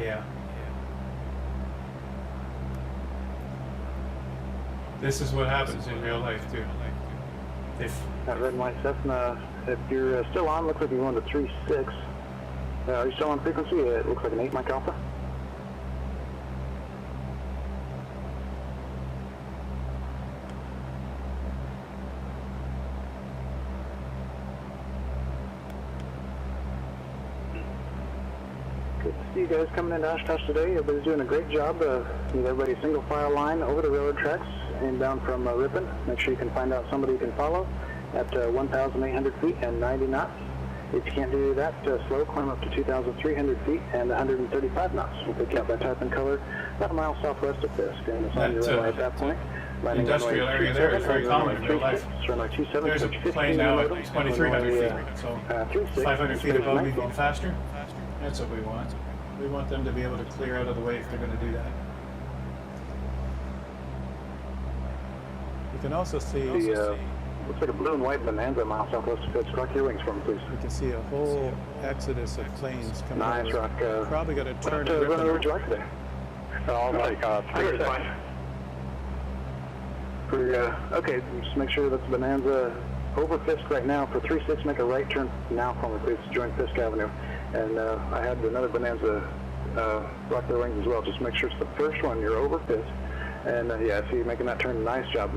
Yeah. This is what happens in real life too. If That red and white Cessna, if you're still on, looks like you're going to 36. Are you still on frequency? It looks like an 8 Mike Alpha. Good to see you guys coming into Oshkosh today. Everybody's doing a great job. Need everybody single file line over the railroad tracks inbound from Ripon. Make sure you can find out somebody you can follow at 1,800 feet and 90 knots. If you can't do that slow, climb up to 2,300 feet and 135 knots. We'll pick you up by type and color about a mile southwest of FISK. And assign your runway at that point. Landing industrial area there is very common in real life. There's a plane now at 2,300 feet, so 500 feet above me going faster. That's what we want. We want them to be able to clear out of the way if they're going to do that. You can also see Looks like a blue and white Bonanza mile southwest of FISK. Rock your wings for me, please. you can see a whole exodus of planes coming Nice, over. Rock. Probably got to turn What to runway Ripon. would you like today? I'll take 36. Okay, just make sure that's Bonanza over FISK right now. For 36, make a right turn now for me, please. Join FISK Avenue. And I had another Bonanza rock their wings as well. Just make sure it's the first one. You're over FISK. And yeah, I see you making that turn. Nice job.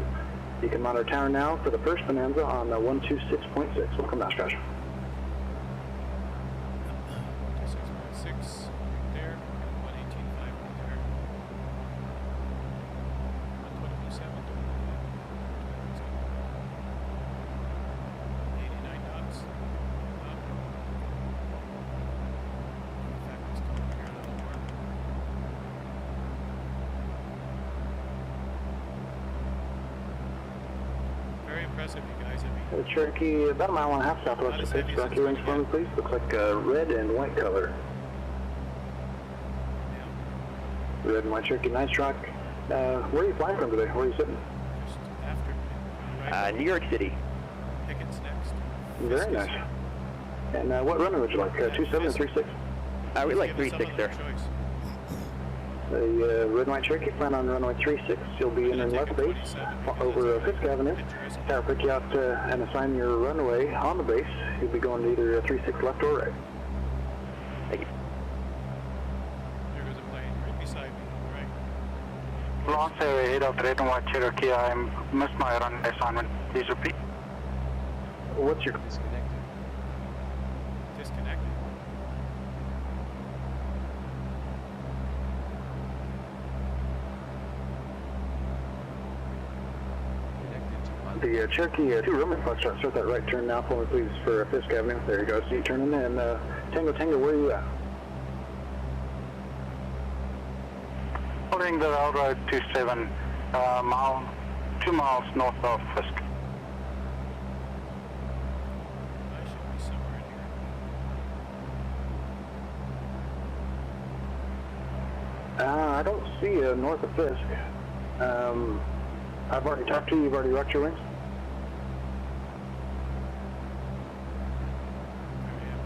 You can monitor tower now for the first Bonanza on 126.6. Welcome, Oshkosh. 6.6 there, 118.5 there. 127. 89 knots. In fact, it's coming here a little more. Very impressive, you guys. I mean, Cherokee, about a mile and a half southwest of FISK. Rock your wings for me, please. Looks like red and white color. Red and white Cherokee, nice rock. Where are you flying from today? Where are you sitting? just after right New York City. Pickett's next. Very nice. And what runway would you like? 27 or 36? We like Give us 36 some there. other choice. The red and white Cherokee, plan on runway 36. You'll be in left base over FISK Avenue. I'll pick you out and assign your runway on the base. You'll be going to either 36 left or right. Thank you. There goes a plane right beside me. Right. Launch 8 of red and white Cherokee. I missed my runway assignment. Please repeat. What's your... Disconnected. The Cherokee 2 Roman Foxtrot, start that right turn now for me, please, for FISK Avenue. There you go. See you turning in. Tango Tango, where are you at? Following the railroad 27, 2 miles north of FISK. I should be somewhere in here. I don't see you north of Fisk. I've already talked to you. You've already rocked your wings.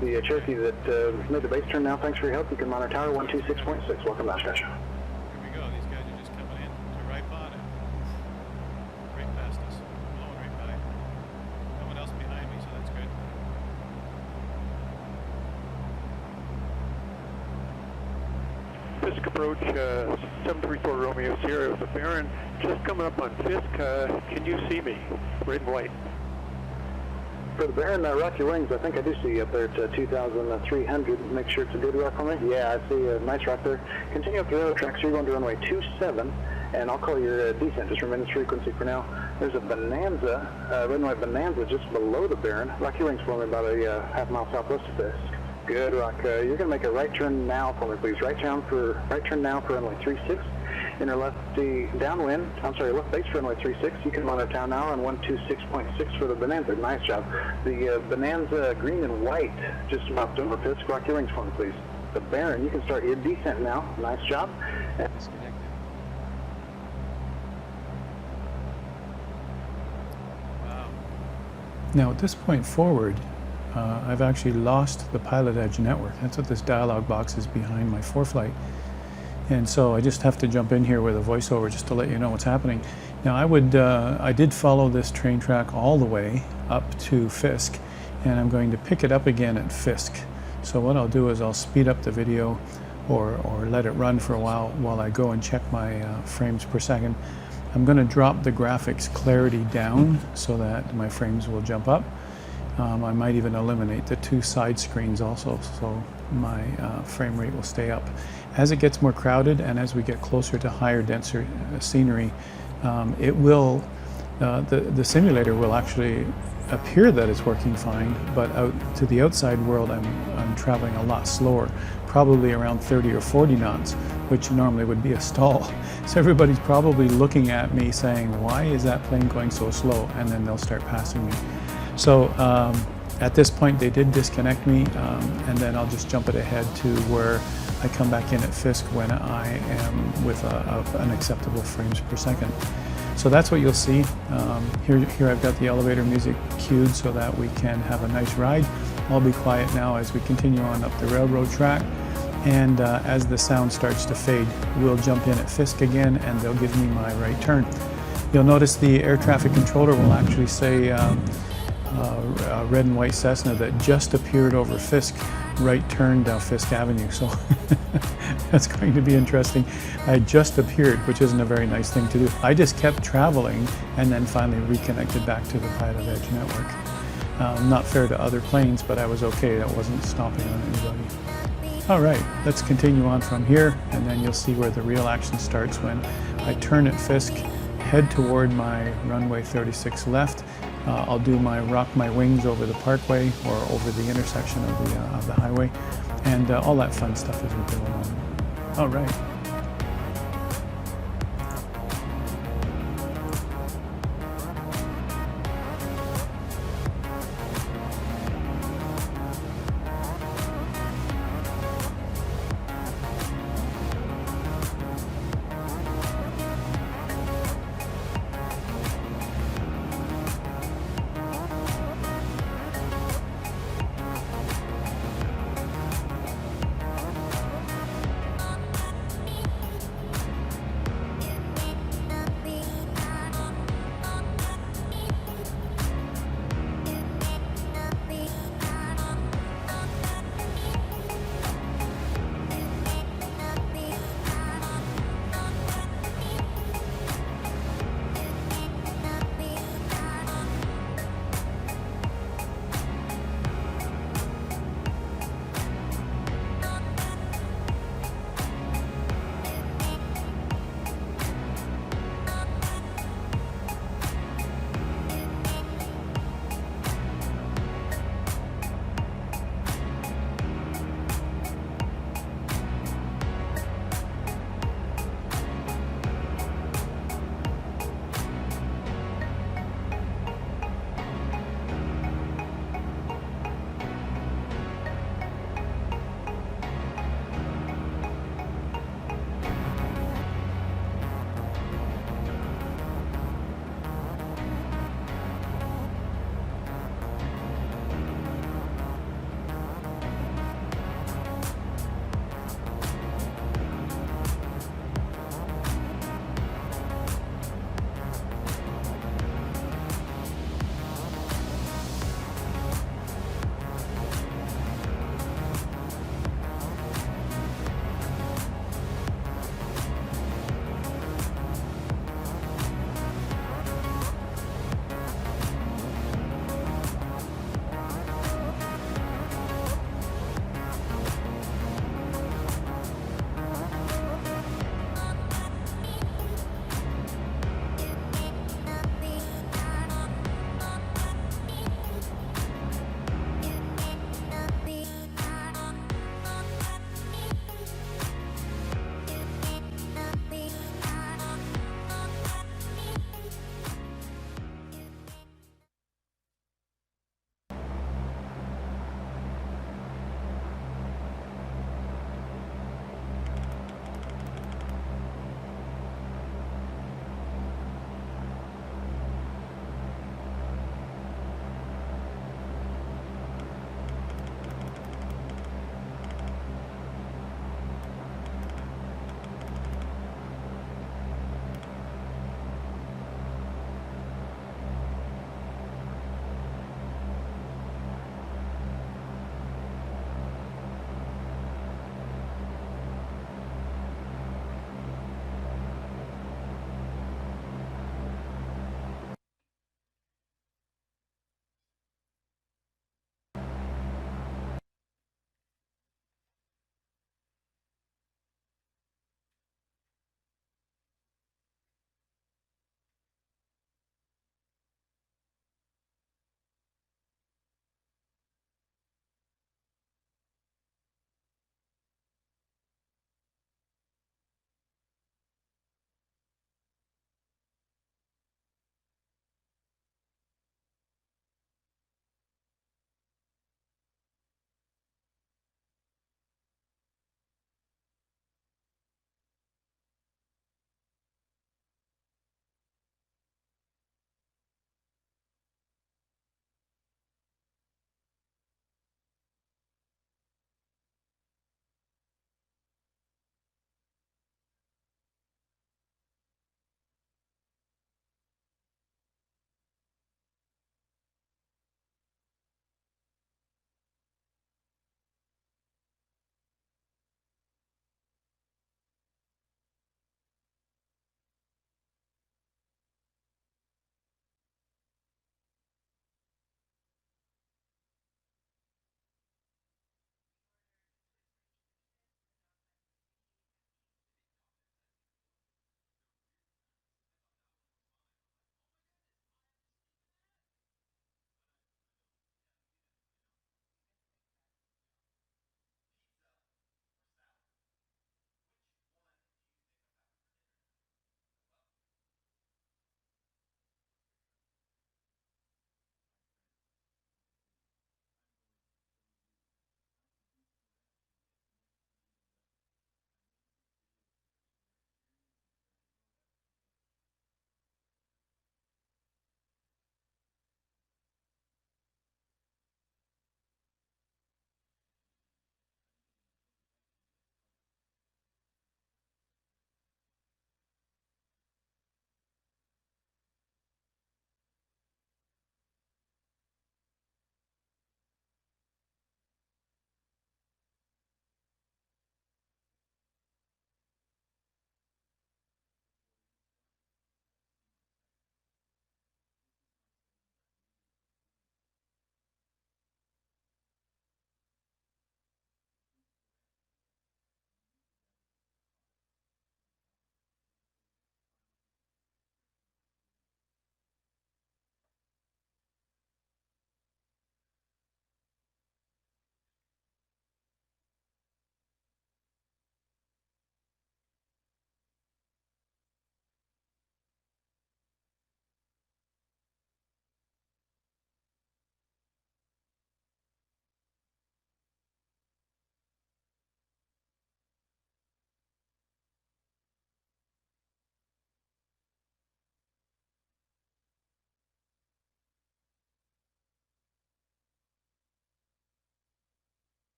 The Cherokee that made the base turn now, thanks for your help. You can monitor tower 126.6. Welcome to Oshkosh. Here we go. These guys are just coming in to right on it. Right past us. Blowing right by. No one else behind me, so that's good. FISK approach, 734 Romeo Sierra with the Baron. Just coming up on FISK. Can you see me? Red and white. For the Baron, rock your wings. I think I do see you up there at 2,300. Make sure it's a good rock for me. Yeah, I see a nice rock there. Continue up the railroad tracks. You're going to runway 27, and I'll call your descent. Just remain this frequency for now. There's a Bonanza, runway Bonanza just below the Baron. Rock your wings for me about a half mile southwest of this. Good rock. You're going to make a right turn now for me, please. Right turn now for runway 36. Inner left downwind, left base for runway 36. You can monitor town now on 126.6 for the Bonanza. Nice job. The Bonanza green and white just about over Fisk. Rock your wings for me, please. The Baron, you can start your descent now. Nice job. Wow. Now at this point forward, I've actually lost the PilotEdge network. That's what this dialog box is behind my ForeFlight. And so I just have to jump in here with a voiceover just to let you know what's happening. Now I did follow this train track all the way up to Fisk, and I'm going to pick it up again at Fisk. So what I'll do is I'll speed up the video or let it run for a while I go and check my frames per second. I'm going to drop the graphics clarity down so that my frames will jump up. I might even eliminate the two side screens also, so my frame rate will stay up. As it gets more crowded and as we get closer to higher, denser scenery, the simulator will actually appear that it's working fine, but out to the outside world I'm traveling a lot slower, probably around 30 or 40 knots, which normally would be a stall. So everybody's probably looking at me saying, why is that plane going so slow? And then they'll start passing me. So at this point they did disconnect me, and then I'll just jump it ahead to where I come back in at Fisk when I am with an acceptable frames per second. So that's what you'll see. Here I've got the elevator music cued so that we can have a nice ride. I'll be quiet now as we continue on up the railroad track, and as the sound starts to fade, we'll jump in at Fisk again and they'll give me my right turn. You'll notice the air traffic controller will actually say red and white Cessna that just appeared over Fisk, right turn down Fisk Avenue. So that's going to be interesting. I just appeared, which isn't a very nice thing to do. I just kept traveling and then finally reconnected back to the PilotEdge network. Not fair to other planes, but I was okay. That wasn't stomping on anybody. All right, let's continue on from here, and then you'll see where the real action starts when I turn at Fisk, head toward my runway 36 left. I'll do my rock my wings over the parkway or over the intersection of the highway, and all that fun stuff is going on. All right.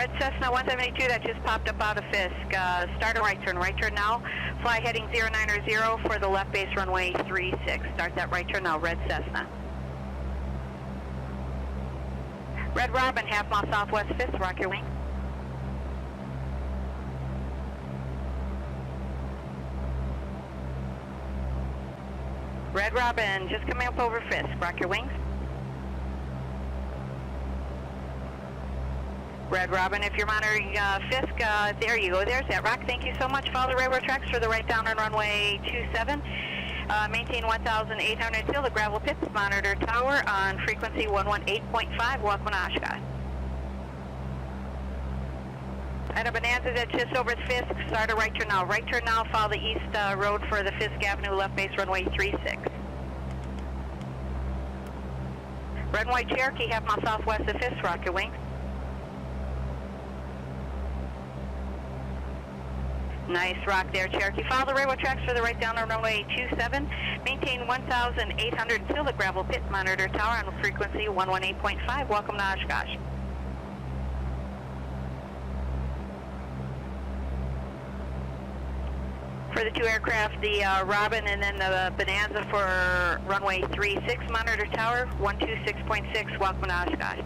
Red Cessna 172, that just popped up out of FISK. Start a right turn now. Fly heading 090 for the left base runway 36. Start that right turn now, Red Cessna. Red Robin, half mile southwest 5th, rock your wing. Red Robin, just coming up over FISK, rock your wings. Red Robin, if you're monitoring FISK, there you go, there's that rock. Thank you so much. Follow the railroad tracks for the right down on runway 27. Maintain 1,800 till the gravel pits, monitor tower on frequency 118.5, welcome to Oshkosh. And a Bonanza that's just over FISK, start a right turn now, follow the east road for the FISK Avenue, left base runway 36. Red and white Cherokee, half mile southwest of FISK, rock your wings. Nice rock there, Cherokee. Follow the railroad tracks for the right down on runway 27. Maintain 1,800 until the gravel pit, monitor tower on frequency 118.5. Welcome to Oshkosh. For the two aircraft, the Robin and then the Bonanza for runway 36, monitor tower 126.6. Welcome to Oshkosh.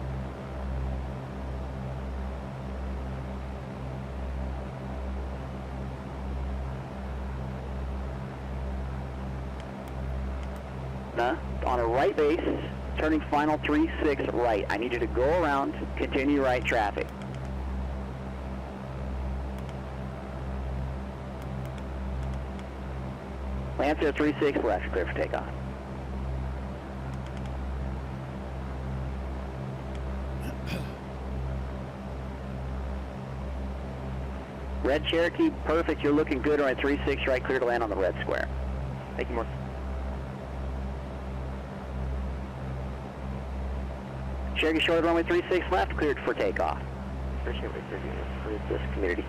On a right base, turning final 36 right. I need you to go around, continue right traffic. Lancer 36 left, clear for takeoff. Red Cherokee, perfect, you're looking good on 36 right, clear to land on the red square. Thank you, more. Cherokee short runway 36 left, cleared for takeoff. Appreciate it for this community.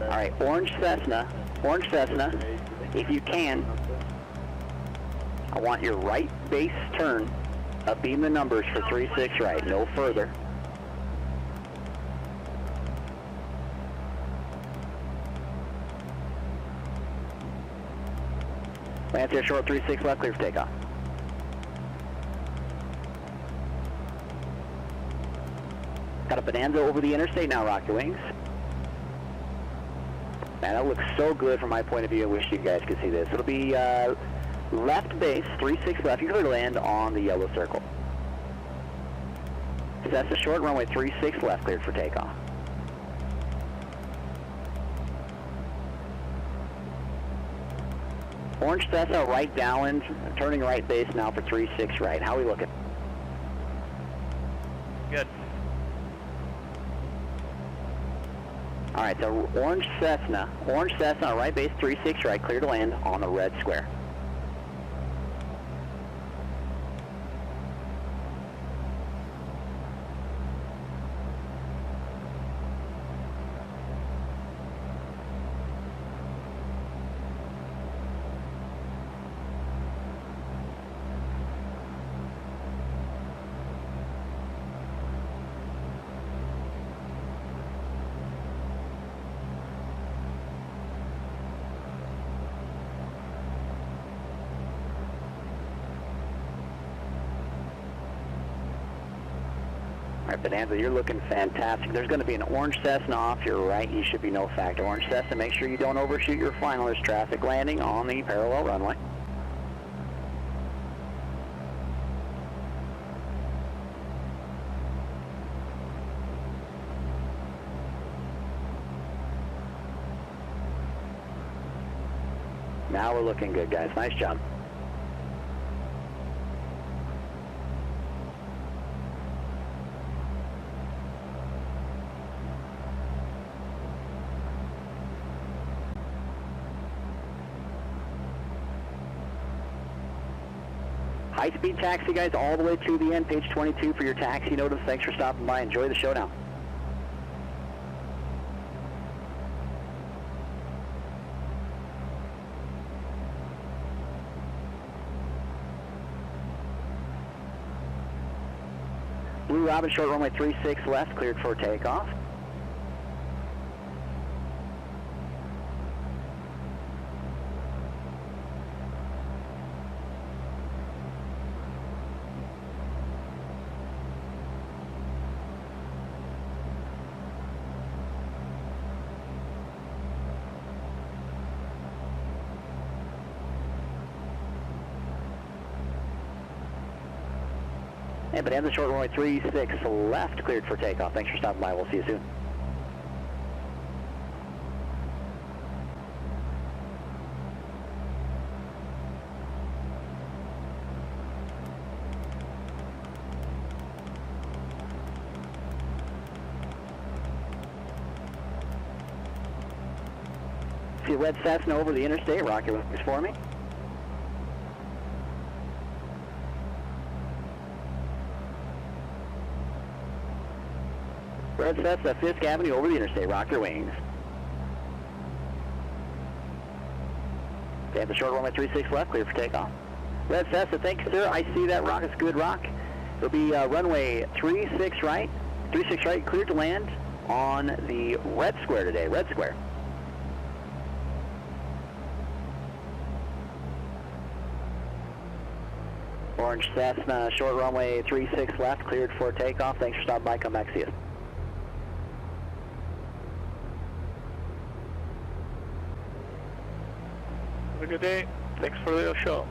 All right, Orange Cessna, if you can, I want your right base turn. Upbeam the numbers for 36 right, no further. Lancer short 36 left, clear for takeoff. Got a Bonanza over the interstate now, rock your wings. Man, that looks so good from my point of view. I wish you guys could see this. It'll be left base, 36 left. You're going to land on the yellow circle. Cessna short, runway 36 left, cleared for takeoff. Orange Cessna right downwind, turning right base now for 36 right. How are we looking? Good. All right, so Orange Cessna right base 36 right, clear to land on the red square. Bonanza, you're looking fantastic. There's going to be an Orange Cessna off your right. You should be no factor. Orange Cessna, make sure you don't overshoot your final. There's traffic landing on the parallel runway. Now we're looking good, guys. Nice job. High-speed taxi, guys, all the way to the end. Page 22 for your taxi notice. Thanks for stopping by. Enjoy the show now. Blue Robin, short runway 36 left, cleared for takeoff. And Bonanza, short runway 36 left, cleared for takeoff. Thanks for stopping by. We'll see you soon. See red Cessna over the interstate. Rock your wings for me. Red Cessna, Fisk Avenue over the interstate. Rock your wings. Okay, the short runway 36 left, clear for takeoff. Red Cessna, thank you, sir. I see that rock. It's good rock. It'll be runway 36 right. 36 right, cleared to land on the red square today. Red square. Orange Cessna, short runway 36 left, cleared for takeoff. Thanks for stopping by. Come back, see us. Have a good day. Thanks for the show.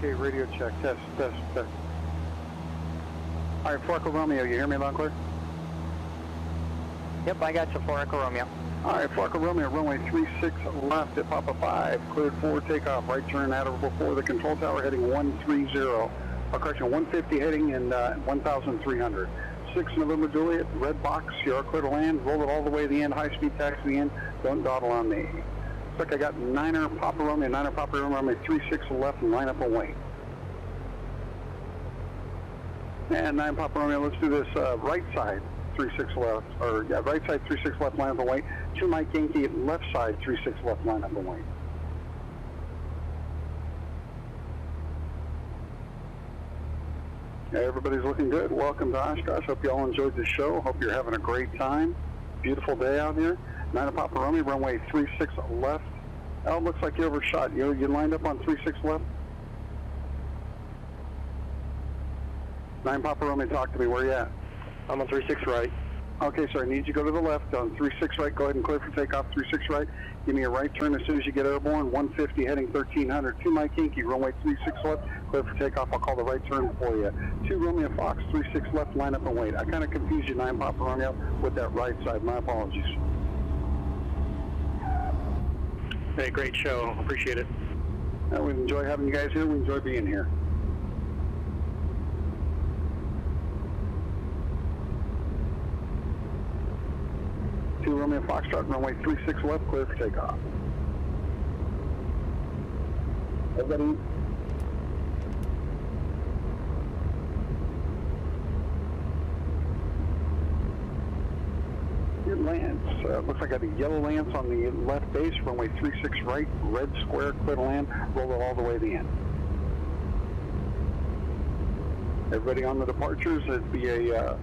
Okay, radio check, test. All right, 4 Echo Romeo, you hear me loud and clear? Yep, I got you, 4 Echo Romeo. All right, 4 Echo Romeo, runway 36 left at Papa 5, cleared for takeoff, right turn at or before the control tower, heading 130, correction, 150 heading in 1,300. 6 November Juliet, red box, you are clear to land, roll it all the way to the end, high speed taxi in, don't dawdle on me. Looks like I got 9er Papa Romeo, runway 36 left, and line up and wait. And 9 Papa Romeo, let's do this right side, 36 left, or yeah, right side 36 left, line up and wait. 2 Mike Yankee, left side 36 left, line up and wait. Yeah, everybody's looking good. Welcome to Oshkosh. Hope you all enjoyed the show. Hope you're having a great time. Beautiful day out here. 9 Papa Romeo, runway 36 left. Oh, it looks like you overshot. You lined up on 36 left? 9 Papa Romeo, talk to me. Where you at? I'm on 36 right. Okay, sir. I need you to go to the left on 36 right. Go ahead and clear for takeoff. 36 right. Give me a right turn as soon as you get airborne. 150 heading 1300. 2 Mike Yankee, runway 36 left. Clear for takeoff. I'll call the right turn for you. 2 Romeo Fox, 36 left. Line up and wait. I kind of confused you, 9 Papa Romeo, with that right side. My apologies. Hey, great show. Appreciate it. We enjoy having you guys here. We enjoy being here. 2 Romeo Foxtrot, runway 36 left, clear for takeoff. Everybody. Your Lance, looks like I got a yellow Lance on the left base, runway 36 right, red square, clear to land, roll it all the way to the end. Everybody on the departures, it'd be a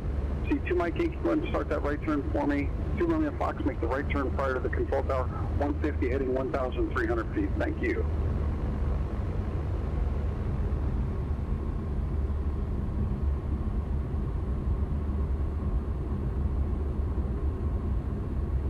C2 Mike 8, go ahead and start that right turn for me. 2 Romeo Fox, make the right turn prior to the control tower, 150 heading 1,300 feet. Thank you.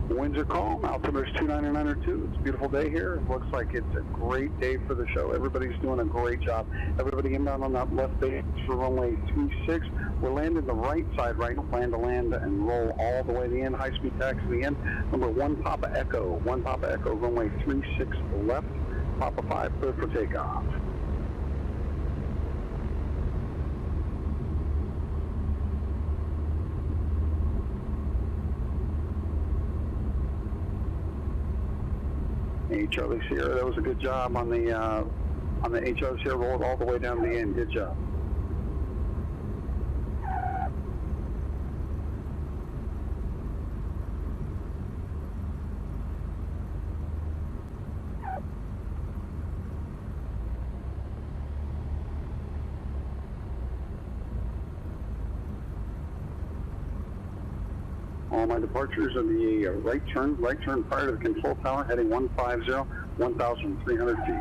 Winds are calm, altimeter's 29902. It's a beautiful day here. It looks like it's a great day for the show. Everybody's doing a great job. Everybody inbound on that left base for runway 26. We're landing the right side right now. Plan to land and roll all the way to the end. High-speed taxi to the end. Number 1 Papa Echo. 1 Papa Echo, runway 36 left. Papa 5, clear for takeoff. Hey, Charlie Sierra, that was a good job on the HR Sierra, rolled all the way down to the end. Good job. All my departures are the right turn prior to the control tower, heading 150, 1,300 feet.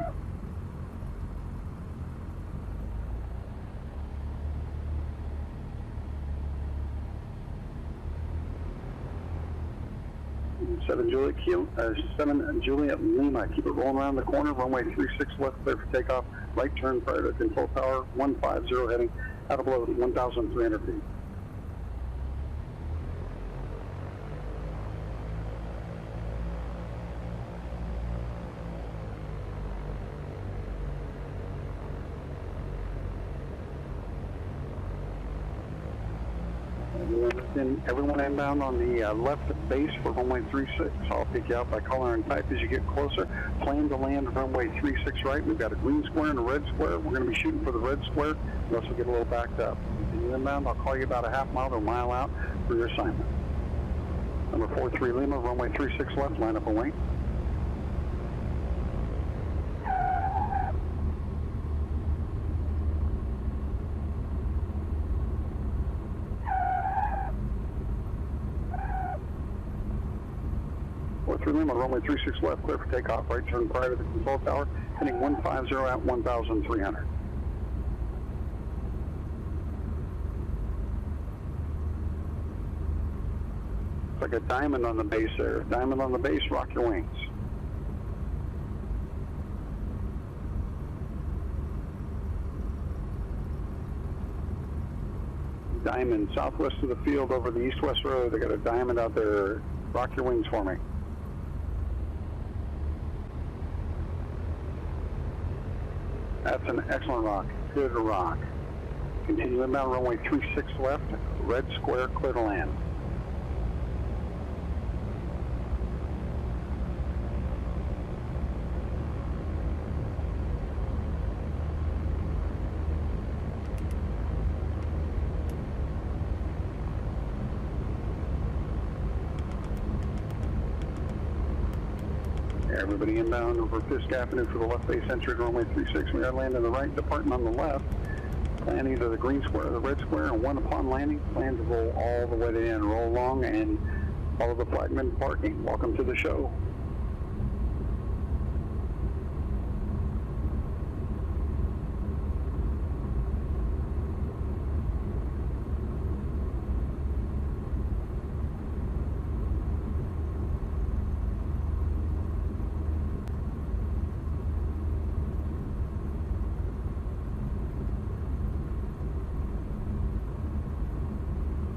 Seven Juliet Lima. Keep it rolling around the corner. Runway 36 left, clear for takeoff. Right turn prior to the control tower. 150 heading out of below 1,300 feet. Everyone inbound on the left base for runway 36. I'll pick you out by color and type as you get closer. Plan to land runway 36 right. We've got a green square and a red square. We're going to be shooting for the red square unless we get a little backed up. Continue inbound. I'll call you about a half mile to a mile out for your assignment. Number 43 Lima, runway 36 left, line up and wait. Lima, runway 36 left, clear for takeoff. Right turn prior to the control tower, heading 150 at 1,300. It's like a diamond on the base there. Diamond on the base, rock your wings. Diamond, southwest of the field over the east-west road. They got a diamond out there. Rock your wings for me. That's an excellent rock. Good rock. Continue inbound, runway 36 left, red square, clear to land. Everybody inbound over FISK Avenue for the left base entry, runway 36. We got to land on the right, departing on the left. Plan either the green square or the red square, and one upon landing, plan to roll all the way to the end. Roll along and follow the flagman parking. Welcome to the show.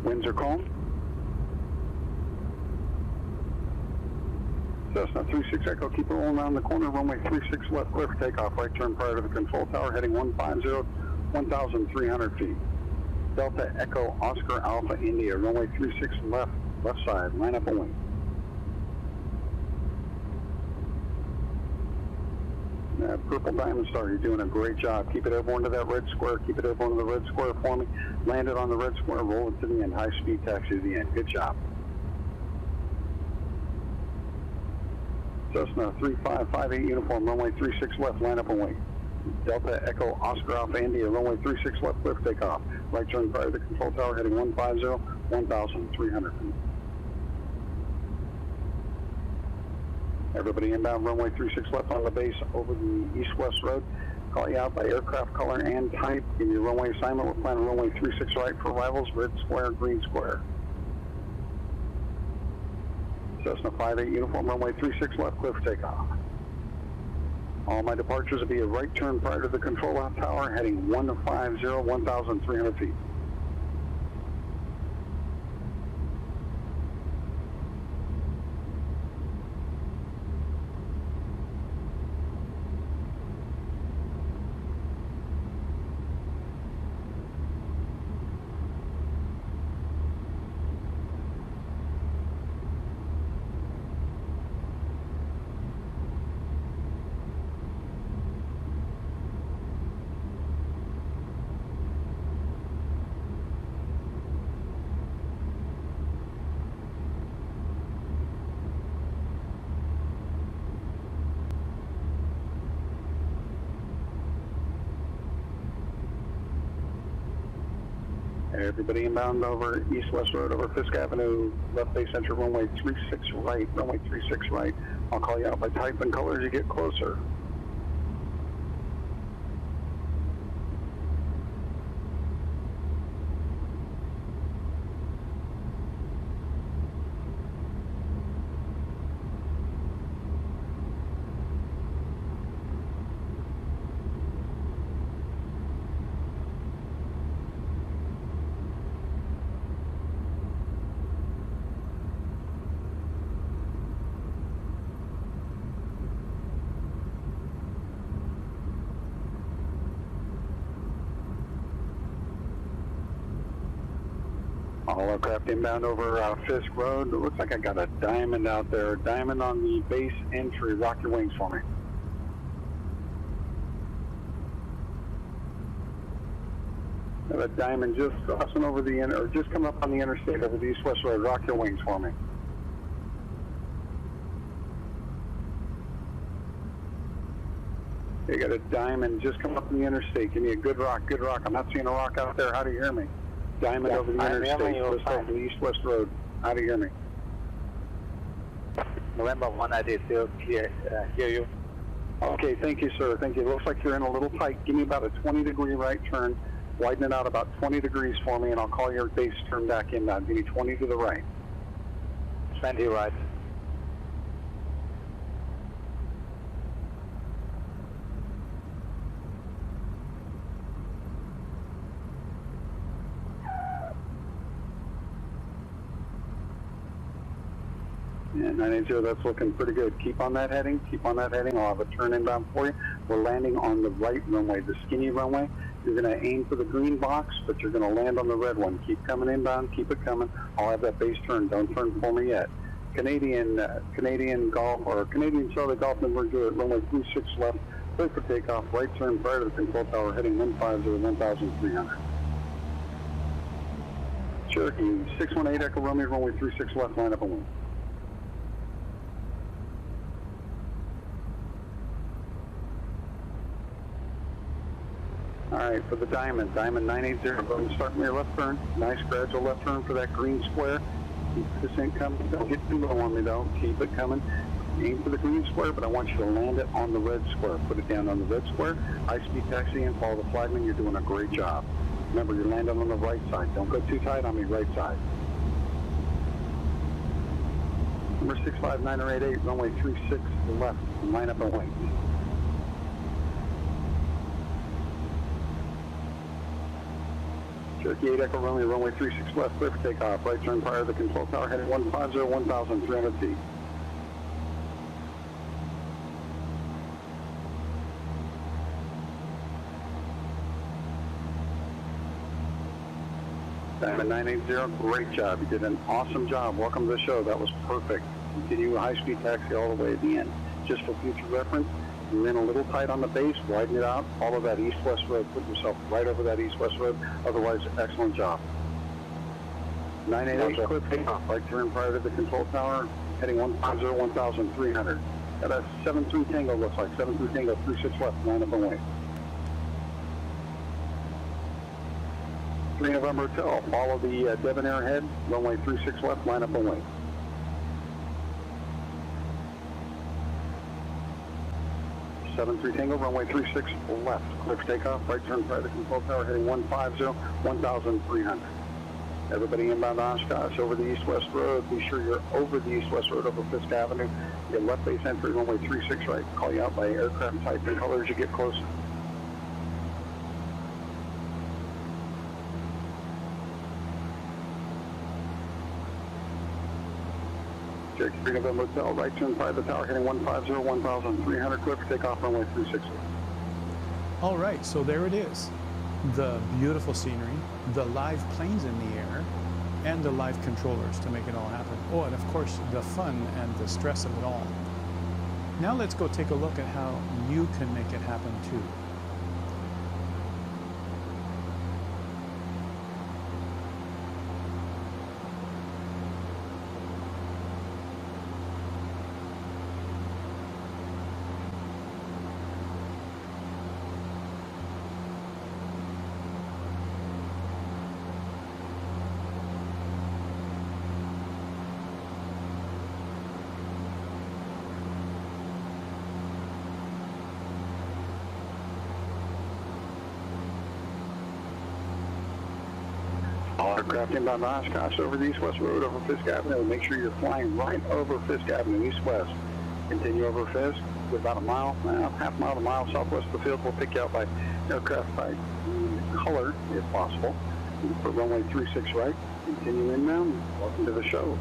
Winds are calm. Cessna 36 Echo, keep it rolling around the corner, runway 36 left, clear for takeoff, right turn prior to the control tower, heading 150, 1,300 feet. Delta Echo Oscar Alpha India, runway 36 left, left side, line up and wing. Purple Diamond Star, you're doing a great job. Keep it airborne to that red square. Keep it airborne to the red square for me. Land it on the red square. Roll it to the end. High speed taxi to the end. Good job. Cessna 3558 uniform, runway 36 left, line up and wait. Delta Echo Oscar Alpha India, runway 36 left, clear for takeoff. Right turn prior to the control tower, heading 150, 1,300 feet. Everybody inbound, runway 36 left on the base over the east-west road. Call you out by aircraft color and type. Give you a runway assignment. We're planning runway 36 right for arrivals, red square, green square. Cessna 58 uniform, runway 36 left, clear for takeoff. All my departures will be a right turn prior to the control tower, heading 150, 1,300 feet. Everybody inbound over east-west road over Fisk Avenue, left base entry runway 36 right, runway 36 right. I'll call you out by type and color as you get closer. All aircraft inbound over Fisk Road. It looks like I got a diamond out there. Diamond on the base entry. Rock your wings for me. Got a diamond just crossing over the or just coming up on the interstate over the east-west road. Rock your wings for me. You got a diamond just coming up on the interstate. Give me a good rock, good rock. I'm not seeing a rock out there. How do you hear me? Diamond over the interstate, just over the east-west road. How do you hear me? November 190, still clear. Hear you. Okay, thank you, sir. Thank you. It looks like you're in a little tight. Give me about a 20-degree right turn. Widen it out about 20 degrees for me, and I'll call your base turn back inbound. Give me 20 to the right. 20 right. Yeah, 980, that's looking pretty good. Keep on that heading. Keep on that heading. I'll have a turn inbound for you. We're landing on the right runway, the skinny runway. You're going to aim for the green box, but you're going to land on the red one. Keep coming inbound. Keep it coming. I'll have that base turn. Don't turn for me yet. Canadian Golf, or Canadian Charlie Golf number 2 at runway 36 left. Clear for takeoff. Right turn prior to the control tower, heading 150, 1,300. Cherokee 618 Echo Romeo, runway 36 left. Line up and wing. All right, for the Diamond 980, go ahead and start from your left turn. Nice gradual left turn for that green square. Keep this thing coming. Don't get too low on me, though. Keep it coming. Aim for the green square, but I want you to land it on the red square. Put it down on the red square. High-speed taxi and follow the flagman. You're doing a great job. Remember, you're landing on the right side. Don't go too tight on me, right side. Number 65988, runway 36 left. Line up and wait. Cherokee 8 Echo Romeo, runway 36 left, clear for takeoff. Right turn prior to the control tower, heading 150, 1,300 feet. Diamond 980, great job. You did an awesome job. Welcome to the show. That was perfect. Continue a high-speed taxi all the way at the end. Just for future reference, You're in a little tight on the base, widen it out, follow that east-west road, put yourself right over that east-west road, otherwise, excellent job. 988, clear takeoff, right turn prior to the control tower, heading 150, 1,300. Got a 73 Tango, looks like, 73 Tango, 36 left, line up and wait. 3 November Hotel, follow the Debonair head, runway 36 left, line up and wait. 73 Tango, runway 36 left, clear for takeoff, right turn prior to the control tower, heading 150, 1,300. Everybody inbound Oshkosh over the east-west road. Be sure you're over the east-west road over Fisk Avenue. Your left base entry, runway 36 right. Call you out by aircraft type and color as you get closer. Jake 3 November Hotel, right turn prior to the tower, heading 150, 1,300, clear for takeoff, runway 36. All right, so there it is. The beautiful scenery, the live planes in the air, and the live controllers to make it all happen. Oh, and of course, the fun and the stress of it all. Now let's go take a look at how you can make it happen too. All aircraft inbound Oshkosh over the east-west road over Fisk Avenue. Make sure you're flying right over Fisk Avenue, east-west. Continue over Fisk, about a mile, half mile to a mile southwest of the field. We'll pick you out by aircraft type color, if possible. For runway 36 right. Continue inbound. Welcome to the show.